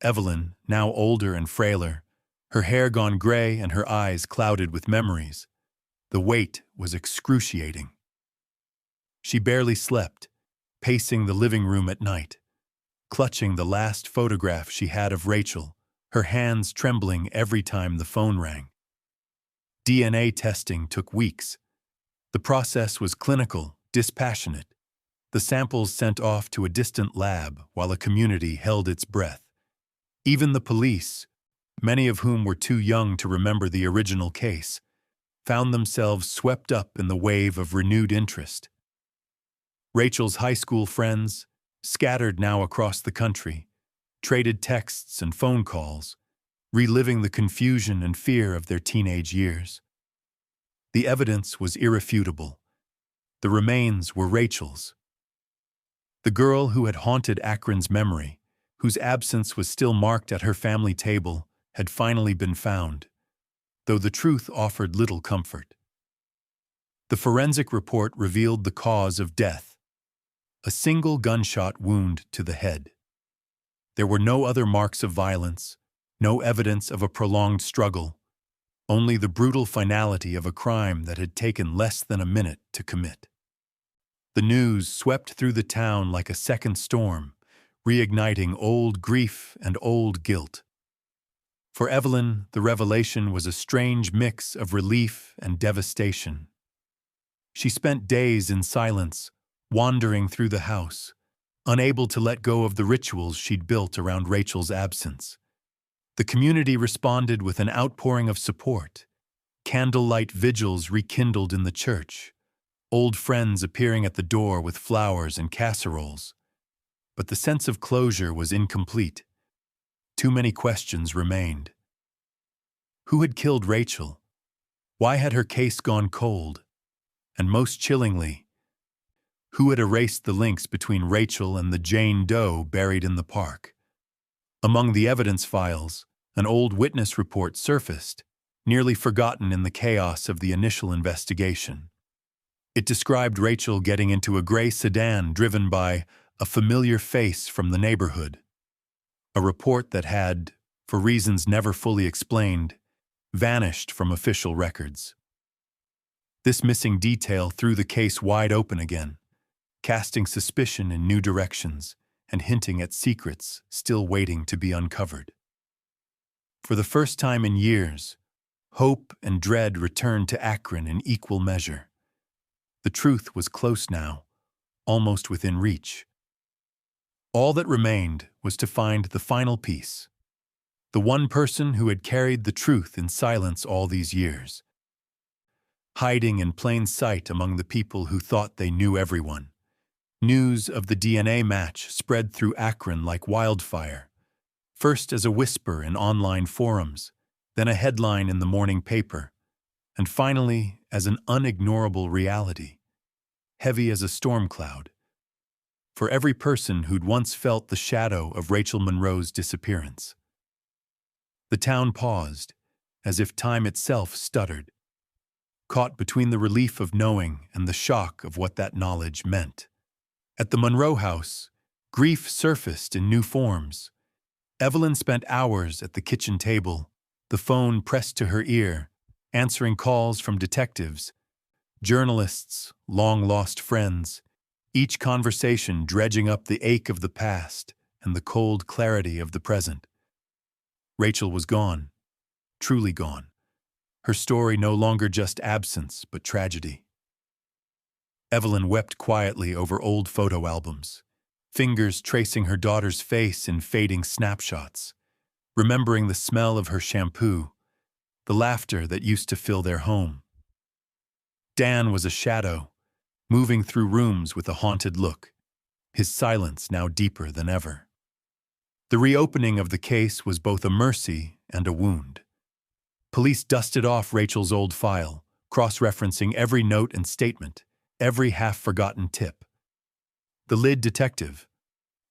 Evelyn, now older and frailer, her hair gone gray and her eyes clouded with memories, the weight was excruciating. She barely slept, pacing the living room at night, clutching the last photograph she had of Rachel, her hands trembling every time the phone rang. DNA testing took weeks. The process was clinical, dispassionate. The samples sent off to a distant lab while a community held its breath. Even the police, many of whom were too young to remember the original case, found themselves swept up in the wave of renewed interest. Rachel's high school friends, scattered now across the country, traded texts and phone calls, reliving the confusion and fear of their teenage years. The evidence was irrefutable. The remains were Rachel's. The girl who had haunted Akron's memory, whose absence was still marked at her family table, had finally been found, though the truth offered little comfort. The forensic report revealed the cause of death: a single gunshot wound to the head. There were no other marks of violence, no evidence of a prolonged struggle, only the brutal finality of a crime that had taken less than a minute to commit. The news swept through the town like a second storm, reigniting old grief and old guilt. For Evelyn, the revelation was a strange mix of relief and devastation. She spent days in silence, wandering through the house, unable to let go of the rituals she'd built around Rachel's absence. The community responded with an outpouring of support. Candlelight vigils rekindled in the church, old friends appearing at the door with flowers and casseroles. But the sense of closure was incomplete. Too many questions remained. Who had killed Rachel? Why had her case gone cold? And most chillingly, who had erased the links between Rachel and the Jane Doe buried in the park? Among the evidence files, an old witness report surfaced, nearly forgotten in the chaos of the initial investigation. It described Rachel getting into a gray sedan driven by a familiar face from the neighborhood. A report that had, for reasons never fully explained, vanished from official records. This missing detail threw the case wide open again, casting suspicion in new directions and hinting at secrets still waiting to be uncovered. For the first time in years, hope and dread returned to Akron in equal measure. The truth was close now, almost within reach. All that remained was to find the final piece, the one person who had carried the truth in silence all these years, hiding in plain sight among the people who thought they knew everyone. News of the DNA match spread through Akron like wildfire, first as a whisper in online forums, then a headline in the morning paper, and finally as an unignorable reality, heavy as a storm cloud, for every person who'd once felt the shadow of Rachel Monroe's disappearance. The town paused, as if time itself stuttered, caught between the relief of knowing and the shock of what that knowledge meant. At the Monroe house, grief surfaced in new forms. Evelyn spent hours at the kitchen table, the phone pressed to her ear, answering calls from detectives, journalists, long-lost friends, each conversation dredging up the ache of the past and the cold clarity of the present. Rachel was gone, truly gone. Her story no longer just absence, but tragedy. Evelyn wept quietly over old photo albums, fingers tracing her daughter's face in fading snapshots, remembering the smell of her shampoo, the laughter that used to fill their home. Dan was a shadow, moving through rooms with a haunted look, his silence now deeper than ever. The reopening of the case was both a mercy and a wound. Police dusted off Rachel's old file, cross-referencing every note and statement, every half-forgotten tip. The lead detective,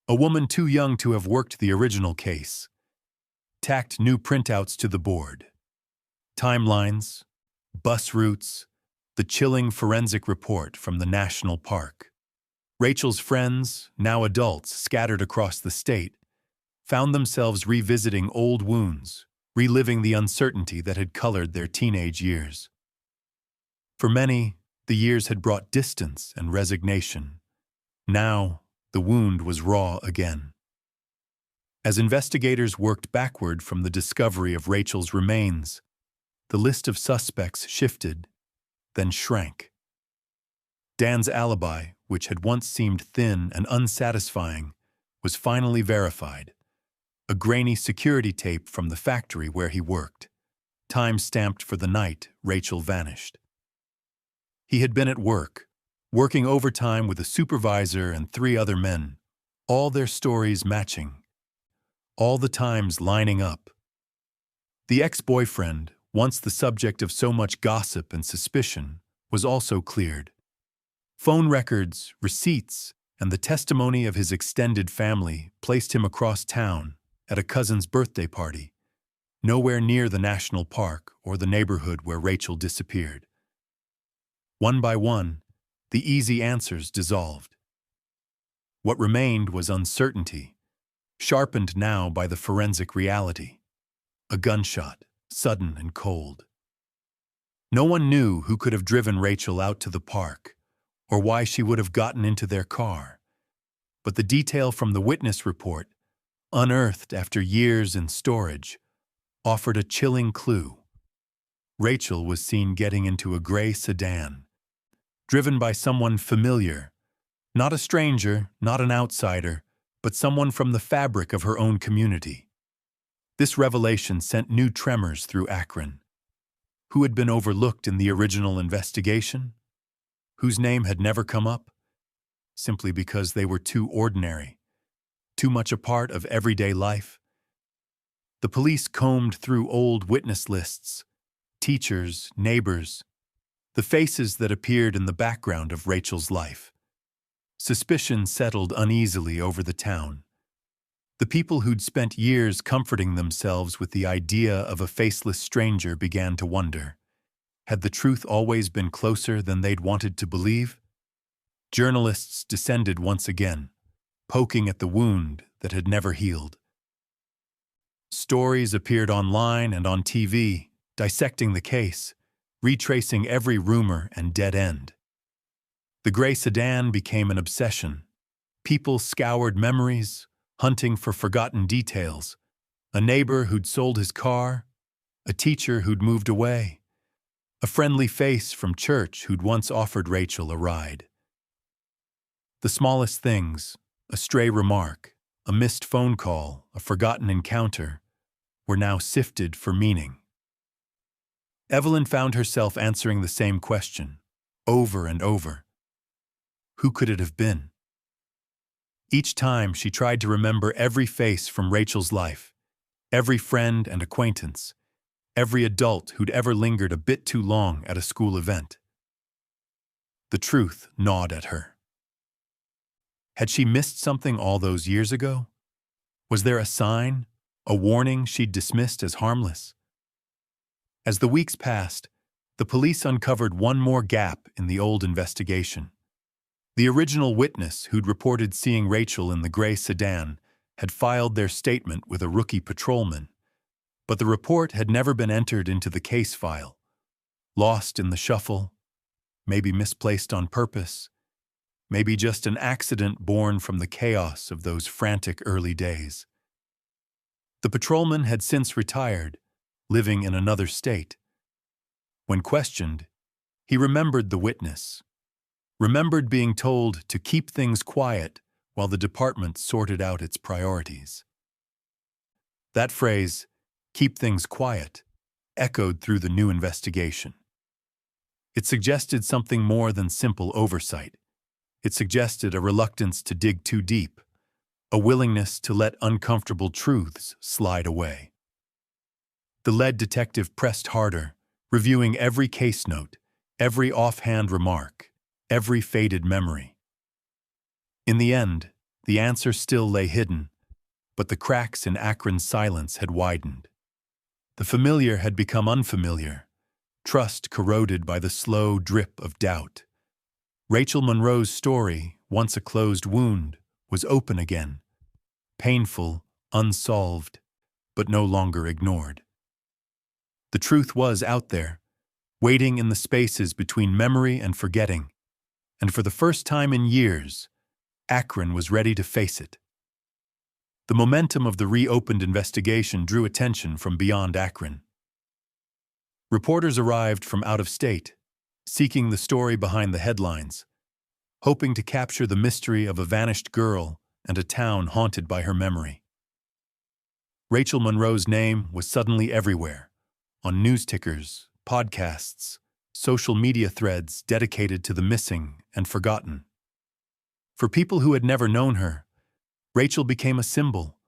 a woman too young to have worked the original case, tacked new printouts to the board. Timelines, bus routes, the chilling forensic report from the national park. Rachel's friends, now adults scattered across the state, found themselves revisiting old wounds, reliving the uncertainty that had colored their teenage years. For many, the years had brought distance and resignation. Now, the wound was raw again. As investigators worked backward from the discovery of Rachel's remains, the list of suspects shifted, then shrank. Dan's alibi, which had once seemed thin and unsatisfying, was finally verified. A grainy security tape from the factory where he worked, time-stamped for the night Rachel vanished. He had been at work, working overtime with a supervisor and 3 other men, all their stories matching, all the times lining up. The ex-boyfriend, once the subject of so much gossip and suspicion, was also cleared. Phone records, receipts, and the testimony of his extended family placed him across town at a cousin's birthday party, nowhere near the national park or the neighborhood where Rachel disappeared. One by one, the easy answers dissolved. What remained was uncertainty, sharpened now by the forensic reality. A gunshot, sudden and cold. No one knew who could have driven Rachel out to the park, or why she would have gotten into their car. But the detail from the witness report, unearthed after years in storage, offered a chilling clue. Rachel was seen getting into a gray sedan, driven by someone familiar, not a stranger, not an outsider, but someone from the fabric of her own community. This revelation sent new tremors through Akron. Who had been overlooked in the original investigation? Whose name had never come up? Simply because they were too ordinary, too much a part of everyday life. The police combed through old witness lists, teachers, neighbors, the faces that appeared in the background of Rachel's life. Suspicion settled uneasily over the town. The people who'd spent years comforting themselves with the idea of a faceless stranger began to wonder, had the truth always been closer than they'd wanted to believe? Journalists descended once again, poking at the wound that had never healed. Stories appeared online and on TV, dissecting the case, retracing every rumor and dead end. The gray sedan became an obsession. People scoured memories, hunting for forgotten details. A neighbor who'd sold his car, a teacher who'd moved away, a friendly face from church who'd once offered Rachel a ride. The smallest things, a stray remark, a missed phone call, a forgotten encounter, were now sifted for meaning. Evelyn found herself answering the same question, over and over. Who could it have been? Each time she tried to remember every face from Rachel's life, every friend and acquaintance, every adult who'd ever lingered a bit too long at a school event. The truth gnawed at her. Had she missed something all those years ago? Was there a sign, a warning she'd dismissed as harmless? As the weeks passed, the police uncovered one more gap in the old investigation. The original witness who'd reported seeing Rachel in the gray sedan had filed their statement with a rookie patrolman, but the report had never been entered into the case file. Lost in the shuffle, maybe misplaced on purpose, maybe just an accident born from the chaos of those frantic early days. The patrolman had since retired, living in another state. When questioned, he remembered the witness, remembered being told to keep things quiet while the department sorted out its priorities. That phrase, "keep things quiet," echoed through the new investigation. It suggested something more than simple oversight. It suggested a reluctance to dig too deep, a willingness to let uncomfortable truths slide away. The lead detective pressed harder, reviewing every case note, every offhand remark, every faded memory. In the end, the answer still lay hidden, but the cracks in Akron's silence had widened. The familiar had become unfamiliar, trust corroded by the slow drip of doubt. Rachel Monroe's story, once a closed wound, was open again, painful, unsolved, but no longer ignored. The truth was out there, waiting in the spaces between memory and forgetting, and for the first time in years, Akron was ready to face it. The momentum of the reopened investigation drew attention from beyond Akron. Reporters arrived from out of state, seeking the story behind the headlines, hoping to capture the mystery of a vanished girl and a town haunted by her memory. Rachel Monroe's name was suddenly everywhere, on news tickers, podcasts, social media threads dedicated to the missing and forgotten. For people who had never known her, Rachel became a symbol,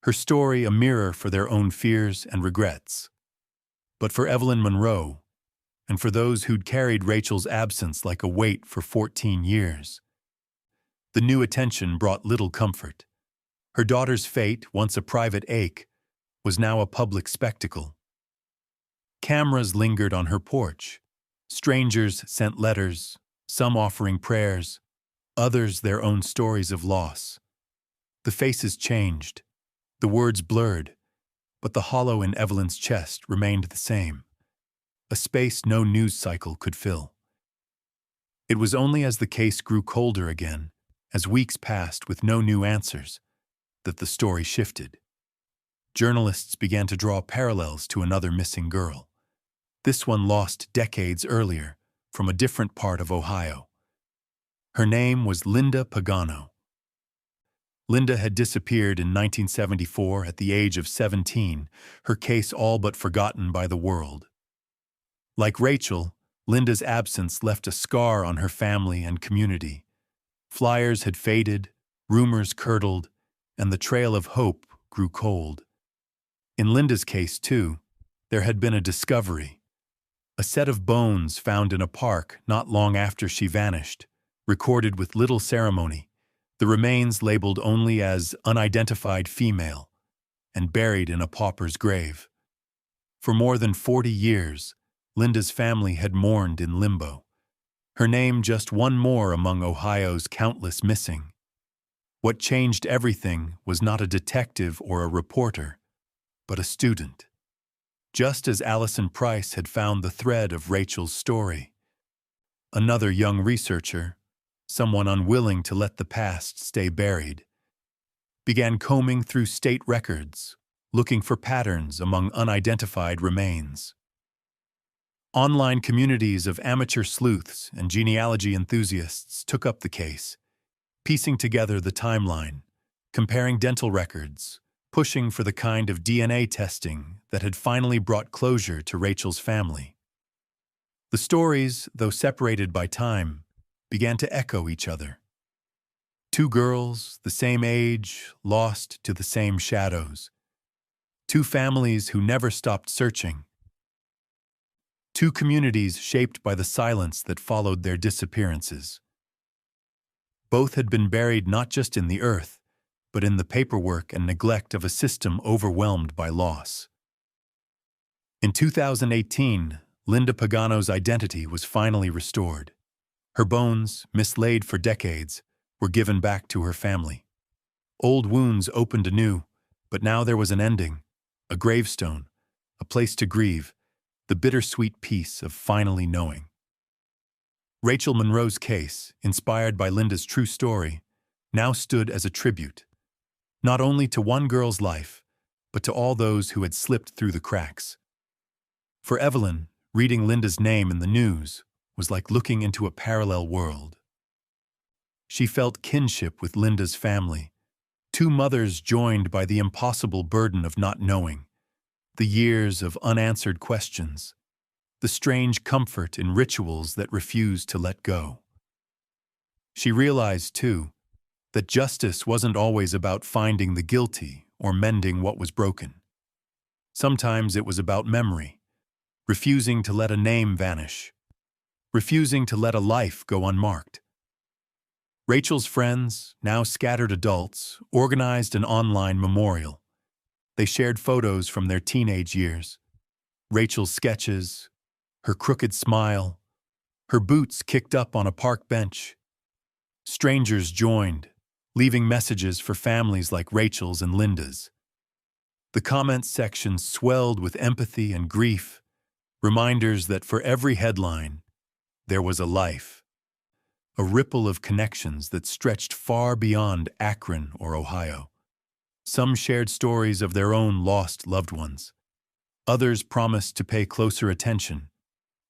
her story a mirror for their own fears and regrets. But for Evelyn Monroe, and for those who'd carried Rachel's absence like a weight for 14 years, the new attention brought little comfort. Her daughter's fate, once a private ache, was now a public spectacle. Cameras lingered on her porch. Strangers sent letters, some offering prayers, others their own stories of loss. The faces changed, the words blurred, but the hollow in Evelyn's chest remained the same, a space no news cycle could fill. It was only as the case grew colder again, as weeks passed with no new answers, that the story shifted. Journalists began to draw parallels to another missing girl. This one lost decades earlier, from a different part of Ohio. Her name was Linda Pagano. Linda had disappeared in 1974 at the age of 17, her case all but forgotten by the world. Like Rachel, Linda's absence left a scar on her family and community. Flyers had faded, rumors curdled, and the trail of hope grew cold. In Linda's case, too, there had been a discovery. A set of bones found in a park not long after she vanished, recorded with little ceremony, the remains labeled only as unidentified female, and buried in a pauper's grave. For more than 40 years, Linda's family had mourned in limbo, her name just one more among Ohio's countless missing. What changed everything was not a detective or a reporter, but a student. just as Allison Price had found the thread of Rachel's story. Another young researcher, someone unwilling to let the past stay buried, began combing through state records, looking for patterns among unidentified remains. Online communities of amateur sleuths and genealogy enthusiasts took up the case, piecing together the timeline, comparing dental records, pushing for the kind of DNA testing that had finally brought closure to Rachel's family. The stories, though separated by time, began to echo each other. Two girls, the same age, lost to the same shadows. Two families who never stopped searching. Two communities shaped by the silence that followed their disappearances. Both had been buried not just in the earth, but in the paperwork and neglect of a system overwhelmed by loss. In 2018, Linda Pagano's identity was finally restored. Her bones, mislaid for decades, were given back to her family. Old wounds opened anew, but now there was an ending, a gravestone, a place to grieve, the bittersweet peace of finally knowing. Rachel Monroe's case, inspired by Linda's true story, now stood as a tribute, not only to one girl's life, but to all those who had slipped through the cracks. For Evelyn, reading Linda's name in the news was like looking into a parallel world. She felt kinship with Linda's family, two mothers joined by the impossible burden of not knowing, the years of unanswered questions, the strange comfort in rituals that refused to let go. She realized, too, that justice wasn't always about finding the guilty or mending what was broken. Sometimes it was about memory, refusing to let a name vanish, refusing to let a life go unmarked. Rachel's friends, now scattered adults, organized an online memorial. They shared photos from their teenage years, Rachel's sketches, her crooked smile, her boots kicked up on a park bench. Strangers joined, leaving messages for families like Rachel's and Linda's. The comments section swelled with empathy and grief, reminders that for every headline, there was a life, a ripple of connections that stretched far beyond Akron or Ohio. Some shared stories of their own lost loved ones. Others promised to pay closer attention,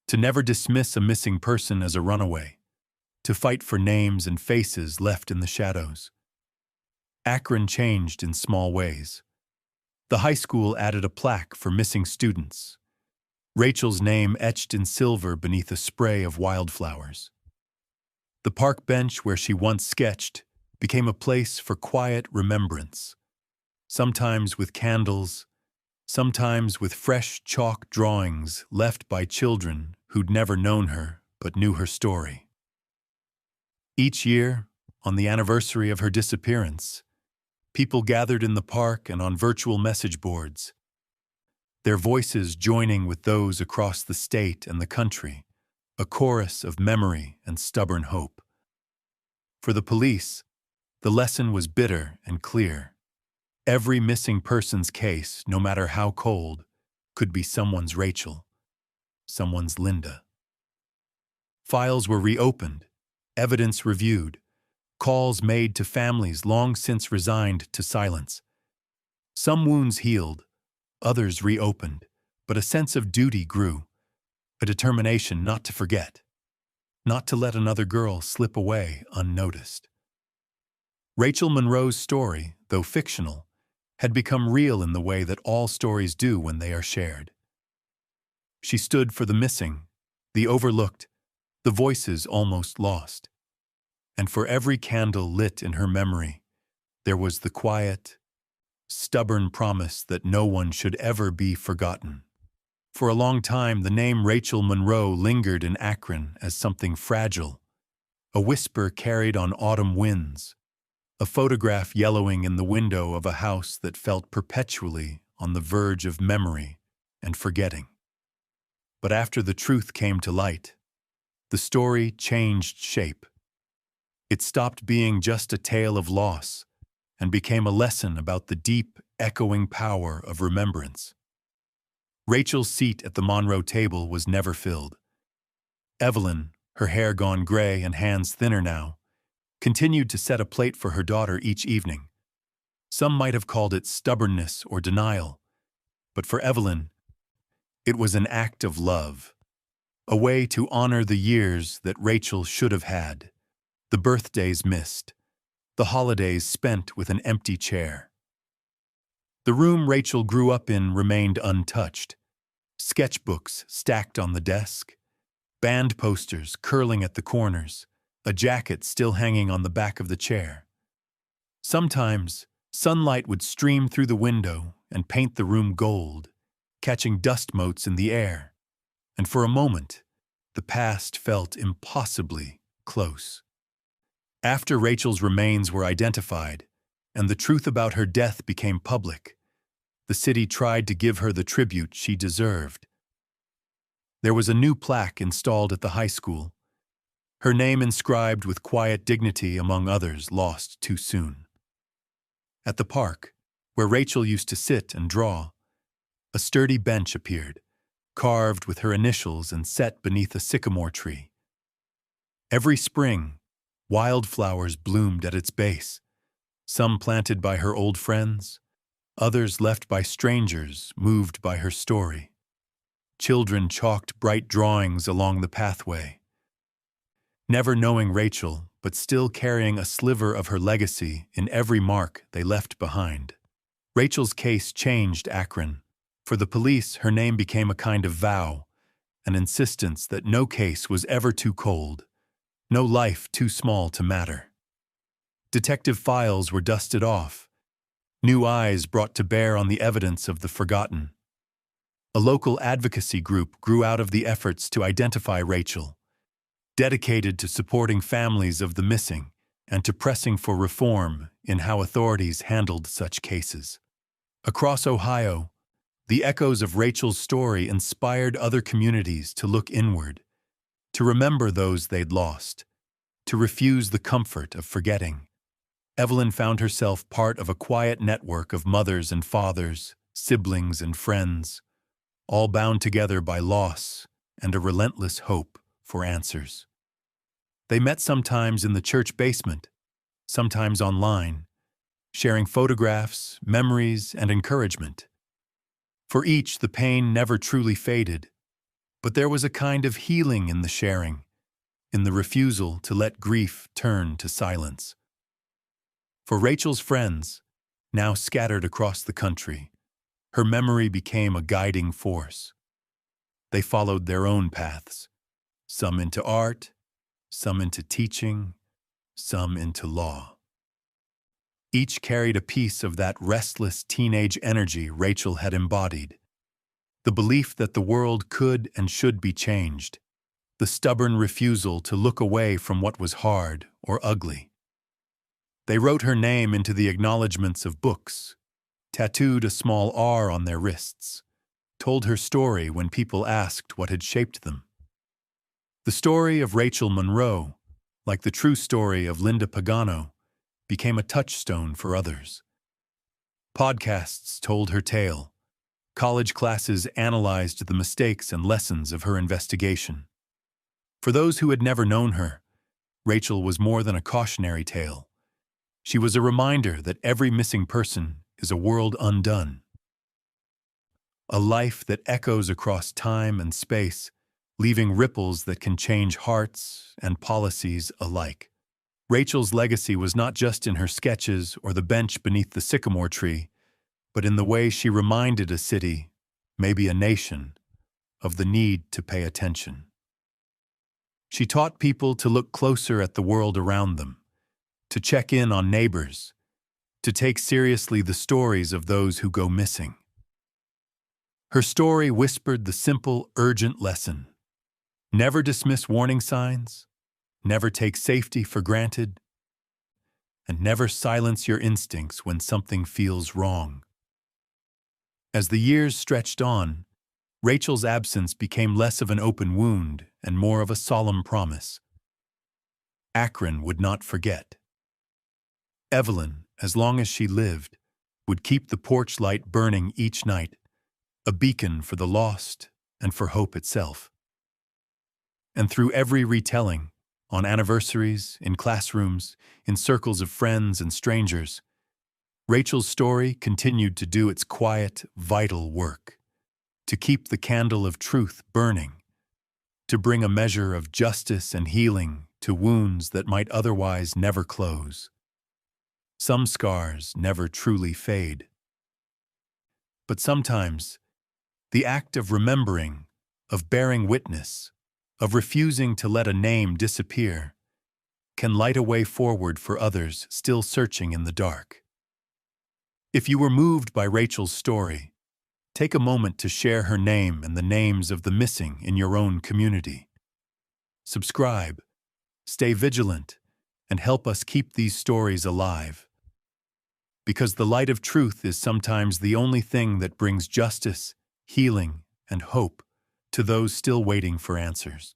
to never dismiss a missing person as a runaway, to fight for names and faces left in the shadows. Akron changed in small ways. The high school added a plaque for missing students, Rachel's name etched in silver beneath a spray of wildflowers. The park bench where she once sketched became a place for quiet remembrance, sometimes with candles, sometimes with fresh chalk drawings left by children who'd never known her but knew her story. Each year, on the anniversary of her disappearance, people gathered in the park and on virtual message boards, their voices joining with those across the state and the country, a chorus of memory and stubborn hope. For the police, the lesson was bitter and clear. Every missing person's case, no matter how cold, could be someone's Rachel, someone's Linda. Files were reopened, evidence reviewed, calls made to families long since resigned to silence. Some wounds healed, others reopened, but a sense of duty grew, a determination not to forget, not to let another girl slip away unnoticed. Rachel Monroe's story, though fictional, had become real in the way that all stories do when they are shared. She stood for the missing, the overlooked, the voices almost lost. And for every candle lit in her memory, there was the quiet, stubborn promise that no one should ever be forgotten. For a long time, the name Rachel Monroe lingered in Akron as something fragile, a whisper carried on autumn winds, a photograph yellowing in the window of a house that felt perpetually on the verge of memory and forgetting. But after the truth came to light, the story changed shape. It stopped being just a tale of loss and became a lesson about the deep, echoing power of remembrance. Rachel's seat at the Monroe table was never filled. Evelyn, her hair gone gray and hands thinner now, continued to set a plate for her daughter each evening. Some might have called it stubbornness or denial, but for Evelyn, it was an act of love, a way to honor the years that Rachel should have had, the birthdays missed, the holidays spent with an empty chair. The room Rachel grew up in remained untouched, sketchbooks stacked on the desk, band posters curling at the corners, a jacket still hanging on the back of the chair. Sometimes, sunlight would stream through the window and paint the room gold, catching dust motes in the air, and for a moment, the past felt impossibly close. After Rachel's remains were identified, and the truth about her death became public, the city tried to give her the tribute she deserved. There was a new plaque installed at the high school, her name inscribed with quiet dignity among others lost too soon. At the park, where Rachel used to sit and draw, a sturdy bench appeared, carved with her initials and set beneath a sycamore tree. Every spring, wildflowers bloomed at its base, some planted by her old friends, others left by strangers moved by her story. Children chalked bright drawings along the pathway. Never knowing Rachel, but still carrying a sliver of her legacy in every mark they left behind. Rachel's case changed Akron. For the police, her name became a kind of vow, an insistence that no case was ever too cold, no life too small to matter. Detective files were dusted off, new eyes brought to bear on the evidence of the forgotten. A local advocacy group grew out of the efforts to identify Rachel, dedicated to supporting families of the missing and to pressing for reform in how authorities handled such cases. Across Ohio, the echoes of Rachel's story inspired other communities to look inward, to remember those they'd lost, to refuse the comfort of forgetting. Evelyn found herself part of a quiet network of mothers and fathers, siblings and friends, all bound together by loss and a relentless hope for answers. They met sometimes in the church basement, sometimes online, sharing photographs, memories, and encouragement. For each, the pain never truly faded, but there was a kind of healing in the sharing, in the refusal to let grief turn to silence. For Rachel's friends, now scattered across the country, her memory became a guiding force. They followed their own paths, some into art, some into teaching, some into law. Each carried a piece of that restless teenage energy Rachel had embodied, the belief that the world could and should be changed, the stubborn refusal to look away from what was hard or ugly. They wrote her name into the acknowledgments of books, tattooed a small R on their wrists, told her story when people asked what had shaped them. The story of Rachel Monroe, like the true story of Linda Pagano, became a touchstone for others. Podcasts told her tale. College classes analyzed the mistakes and lessons of her investigation. For those who had never known her, Rachel was more than a cautionary tale. She was a reminder that every missing person is a world undone. A life that echoes across time and space, leaving ripples that can change hearts and policies alike. Rachel's legacy was not just in her sketches or the bench beneath the sycamore tree, but in the way she reminded a city, maybe a nation, of the need to pay attention. She taught people to look closer at the world around them, to check in on neighbors, to take seriously the stories of those who go missing. Her story whispered the simple, urgent lesson: never dismiss warning signs, never take safety for granted, and never silence your instincts when something feels wrong. As the years stretched on, Rachel's absence became less of an open wound and more of a solemn promise. Akron would not forget. Evelyn, as long as she lived, would keep the porch light burning each night, a beacon for the lost and for hope itself. And through every retelling, on anniversaries, in classrooms, in circles of friends and strangers, Rachel's story continued to do its quiet, vital work, to keep the candle of truth burning, to bring a measure of justice and healing to wounds that might otherwise never close. Some scars never truly fade. But sometimes, the act of remembering, of bearing witness, of refusing to let a name disappear, can light a way forward for others still searching in the dark. If you were moved by Rachel's story, take a moment to share her name and the names of the missing in your own community. Subscribe, stay vigilant, and help us keep these stories alive. Because the light of truth is sometimes the only thing that brings justice, healing, and hope to those still waiting for answers.